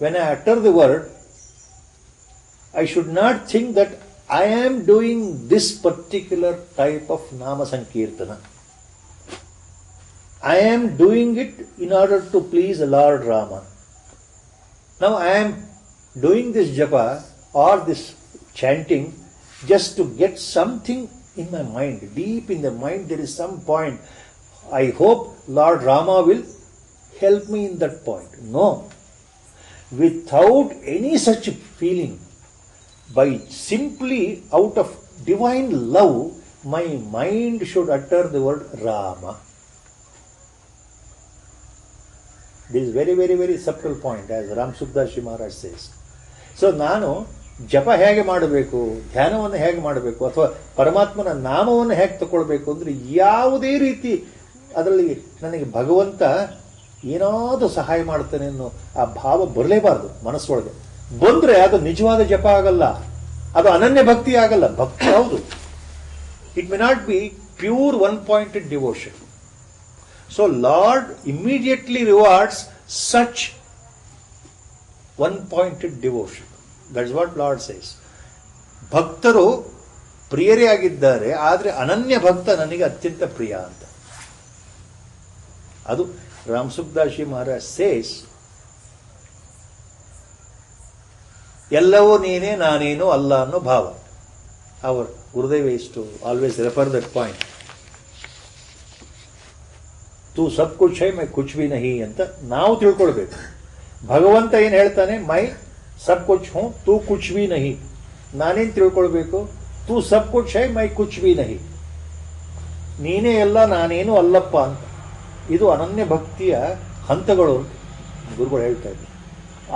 When I utter the word, I should not think that I am doing this particular type of nama sankirtana. I am doing it in order to please the Lord Rama. Now I am doing this japa or this chanting just to get something in my mind. Deep in the mind there is some point. I hope Lord Rama will help me in that point. No. Without any such feeling, by simply out of divine love, my mind should utter the word Rama. This is very, very, very subtle point, as Ram Sukdas Maharaj says. So ನಾನು ಜಪ ಹೇಗೆ ಮಾಡಬೇಕು, ಧ್ಯಾನವನ್ನು ಹೇಗೆ ಮಾಡಬೇಕು, ಅಥವಾ ಪರಮಾತ್ಮನ ನಾಮವನ್ನು ಹೇಗೆ ತಗೊಳ್ಬೇಕು ಅಂದರೆ ಯಾವುದೇ ರೀತಿ ಅದರಲ್ಲಿ ನನಗೆ ಭಗವಂತ ಏನಾದರೂ ಸಹಾಯ ಮಾಡ್ತಾನೆ ಅನ್ನೋ ಆ ಭಾವ ಬರಲೇಬಾರ್ದು ಮನಸ್ಸೊಳಗೆ. ಬಂದರೆ ಅದು ನಿಜವಾದ ಜಪ ಆಗಲ್ಲ, ಅದು ಅನನ್ಯ ಭಕ್ತಿ ಆಗಲ್ಲ. ಭಕ್ತಿ ಹೌದು, it may not be pure one pointed devotion. So lord immediately rewards such one-pointed devotion. That's what Lord says. ಭಕ್ತರು ಪ್ರಿಯರೇ ಆಗಿದ್ದಾರೆ, ಆದರೆ ಅನನ್ಯ ಭಕ್ತ ನನಗೆ ಅತ್ಯಂತ ಪ್ರಿಯ ಅಂತ. ಅದು ರಾಮ್ ಸುಖದಾಸ್ ಮಹಾರಾಜ್ ಸೇಸ್. ಎಲ್ಲವೂ ನೀನೇ ನಾನೇನು ಅಲ್ಲ ಅನ್ನೋ ಭಾವ. Our Gurudev is to always refer that point. ತೂ ಸಬ್ ಕುಚ್ ಹೈ ಮೈ ಕುಚ್ ಭಿ ನಹಿ ಅಂತ ನಾವು ತಿಳ್ಕೊಳ್ಬೇಕು. ಭಗವಂತ ಏನು ಹೇಳ್ತಾನೆ, ಮೈ ಸಬ್ ಕುಚ್ ಹೂಂ ತೂ ಕುಚ್ ಭಿ ನಹಿ. ನಾನೇನು ತಿಳ್ಕೊಳ್ಬೇಕು, ತೂ ಸಬ್ ಕುಚ್ ಹೈ ಮೈ ಕುಚ್ ಭಿ ನಹಿ. ನೀನೇ ಎಲ್ಲ ನಾನೇನು ಅಲ್ಲಪ್ಪ ಅಂತ. ಇದು ಅನನ್ಯ ಭಕ್ತಿಯ ಹಂತಗಳು ಗುರುಗಳು ಹೇಳ್ತಾ ಇದ್ದಾರೆ.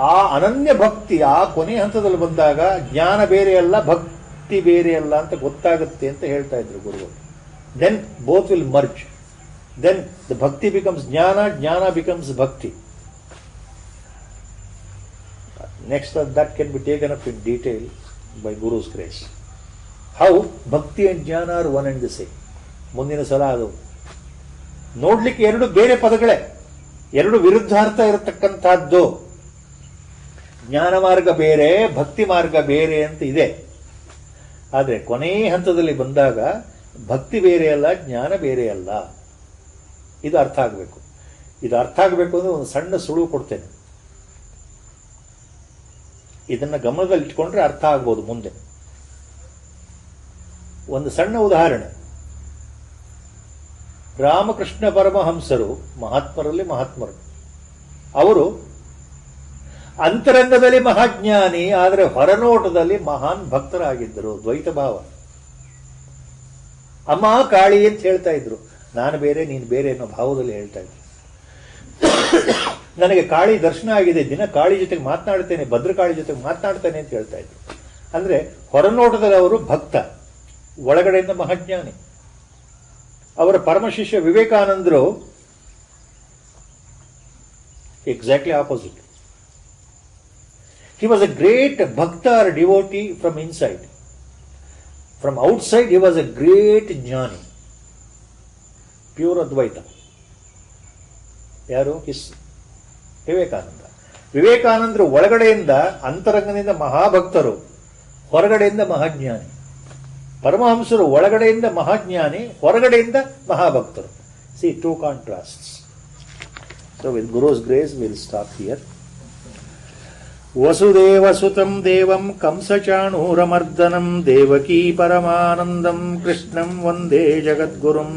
ಆ ಅನನ್ಯ ಭಕ್ತಿ ಆ ಕೊನೆ ಹಂತದಲ್ಲಿ ಬಂದಾಗ ಜ್ಞಾನ ಬೇರೆ ಅಲ್ಲ, ಭಕ್ತಿ ಬೇರೆ ಅಲ್ಲ ಅಂತ ಗೊತ್ತಾಗುತ್ತೆ ಅಂತ ಹೇಳ್ತಾ ಇದ್ರು ಗುರುಗಳು. Then both will merge. Then the bhakti becomes jnana, jnana becomes ಭಕ್ತಿ. Next, that can be taken up in detail by Guru's grace. How Bhakti and Jnana are one and the same. ಮುಂದಿನ ಸಲ ಅದು ನೋಡ್ಲಿಕ್ಕೆ ಎರಡು ಬೇರೆ ಪದಗಳೇ, ಎರಡು ವಿರುದ್ಧಾರ್ಥ ಇರತಕ್ಕಂಥದ್ದು. ಜ್ಞಾನ ಮಾರ್ಗ ಬೇರೆ, ಭಕ್ತಿ ಮಾರ್ಗ ಬೇರೆ ಅಂತ ಇದೆ. ಆದರೆ ಕೊನೆ ಹಂತದಲ್ಲಿ ಬಂದಾಗ ಭಕ್ತಿ ಬೇರೆ ಅಲ್ಲ, ಜ್ಞಾನ ಬೇರೆ ಅಲ್ಲ. ಇದು ಅರ್ಥ ಆಗಬೇಕು. ಇದು ಅರ್ಥ ಆಗಬೇಕು ಅಂದರೆ ಒಂದು ಸಣ್ಣ ಸುಳುವು ಕೊಡ್ತೇನೆ. ಇದನ್ನು ಗಮನದಲ್ಲಿ ಇಟ್ಕೊಂಡ್ರೆ ಅರ್ಥ ಆಗ್ಬೋದು ಮುಂದೆ. ಒಂದು ಸಣ್ಣ ಉದಾಹರಣೆ. ರಾಮಕೃಷ್ಣ ಪರಮಹಂಸರು ಮಹಾತ್ಮರಲ್ಲಿ ಮಹಾತ್ಮರು. ಅವರು ಅಂತರಂಗದಲ್ಲಿ ಮಹಾಜ್ಞಾನಿ, ಆದರೆ ಹೊರನೋಟದಲ್ಲಿ ಮಹಾನ್ ಭಕ್ತರಾಗಿದ್ದರು. ದ್ವೈತ ಭಾವ. ಅಮ್ಮ ಕಾಳಿ ಅಂತ ಹೇಳ್ತಾ ಇದ್ರು, ನಾನು ಬೇರೆ ನೀನು ಬೇರೆ ಅನ್ನೋ ಭಾವದಲ್ಲಿ ಹೇಳ್ತಾ ಇದ್ರು. ನನಗೆ ಕಾಳಿ ದರ್ಶನ ಆಗಿದೆ, ದಿನ ಕಾಳಿ ಜೊತೆಗೆ ಮಾತನಾಡ್ತೇನೆ, ಭದ್ರಕಾಳಿ ಜೊತೆಗೆ ಮಾತನಾಡ್ತೇನೆ ಅಂತ ಹೇಳ್ತಾ ಇದ್ರು. ಅಂದರೆ ಹೊರನೋಟದಲ್ಲಿ ಅವರು ಭಕ್ತ, ಒಳಗಡೆಯಿಂದ ಮಹಾಜ್ಞಾನಿ. ಅವರ ಪರಮಶಿಷ್ಯ ವಿವೇಕಾನಂದರು exactly opposite. He was a great bhakta or devotee from inside. From outside, he was a great jnani. Pure Advaita. ಯಾರು? ವಿವೇಕಾನಂದ. ವಿವೇಕಾನಂದರು ಒಳಗಡೆಯಿಂದ ಅಂತರಂಗದಿಂದ ಮಹಾಭಕ್ತರು, ಹೊರಗಡೆಯಿಂದ ಮಹಾಜ್ಞಾನಿ. ಪರಮಹಂಸರು ಒಳಗಡೆಯಿಂದ ಮಹಾಜ್ಞಾನಿ, ಹೊರಗಡೆಯಿಂದ ಮಹಾಭಕ್ತರು. See, two contrasts. So with Guru's grace, we'll stop here. ವಸುದೇವಸುತಂ ದೇವಂ ಕಂಸಚಾಣೂರಮರ್ದನಂ ದೇವಕೀ ಪರಮಾನಂದಂ ಕೃಷ್ಣಂ ವಂದೇ ಜಗದ್ಗುರುಂ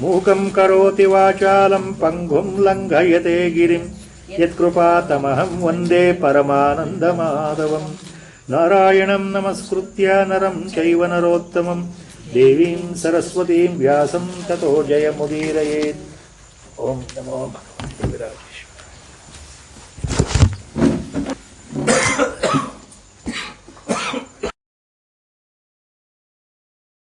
ಮೂಕಂ ಕರೋತಿ ವಾಚಾಲಂ ಪಂಗುಂ ಲಂಘಯತೆ ಗಿರಿಂ ಯತ್ಕೃಪಾತಮಹಂ ವಂದೇ ಪರಮಾನಂದಮಾಧವಂ ನಾರಾಯಣಂ ನಮಸ್ಕೃತ್ಯ ನರಂ ಚೈವ ನರೋತ್ತಮಂ ದೇವೀಂ ಸರಸ್ವತೀಂ ವ್ಯಾಸಂ ತತೋ ಜಯಮುದೀರಯೇತ್. ಓಂ ನಮೋ ಭಗವತೆ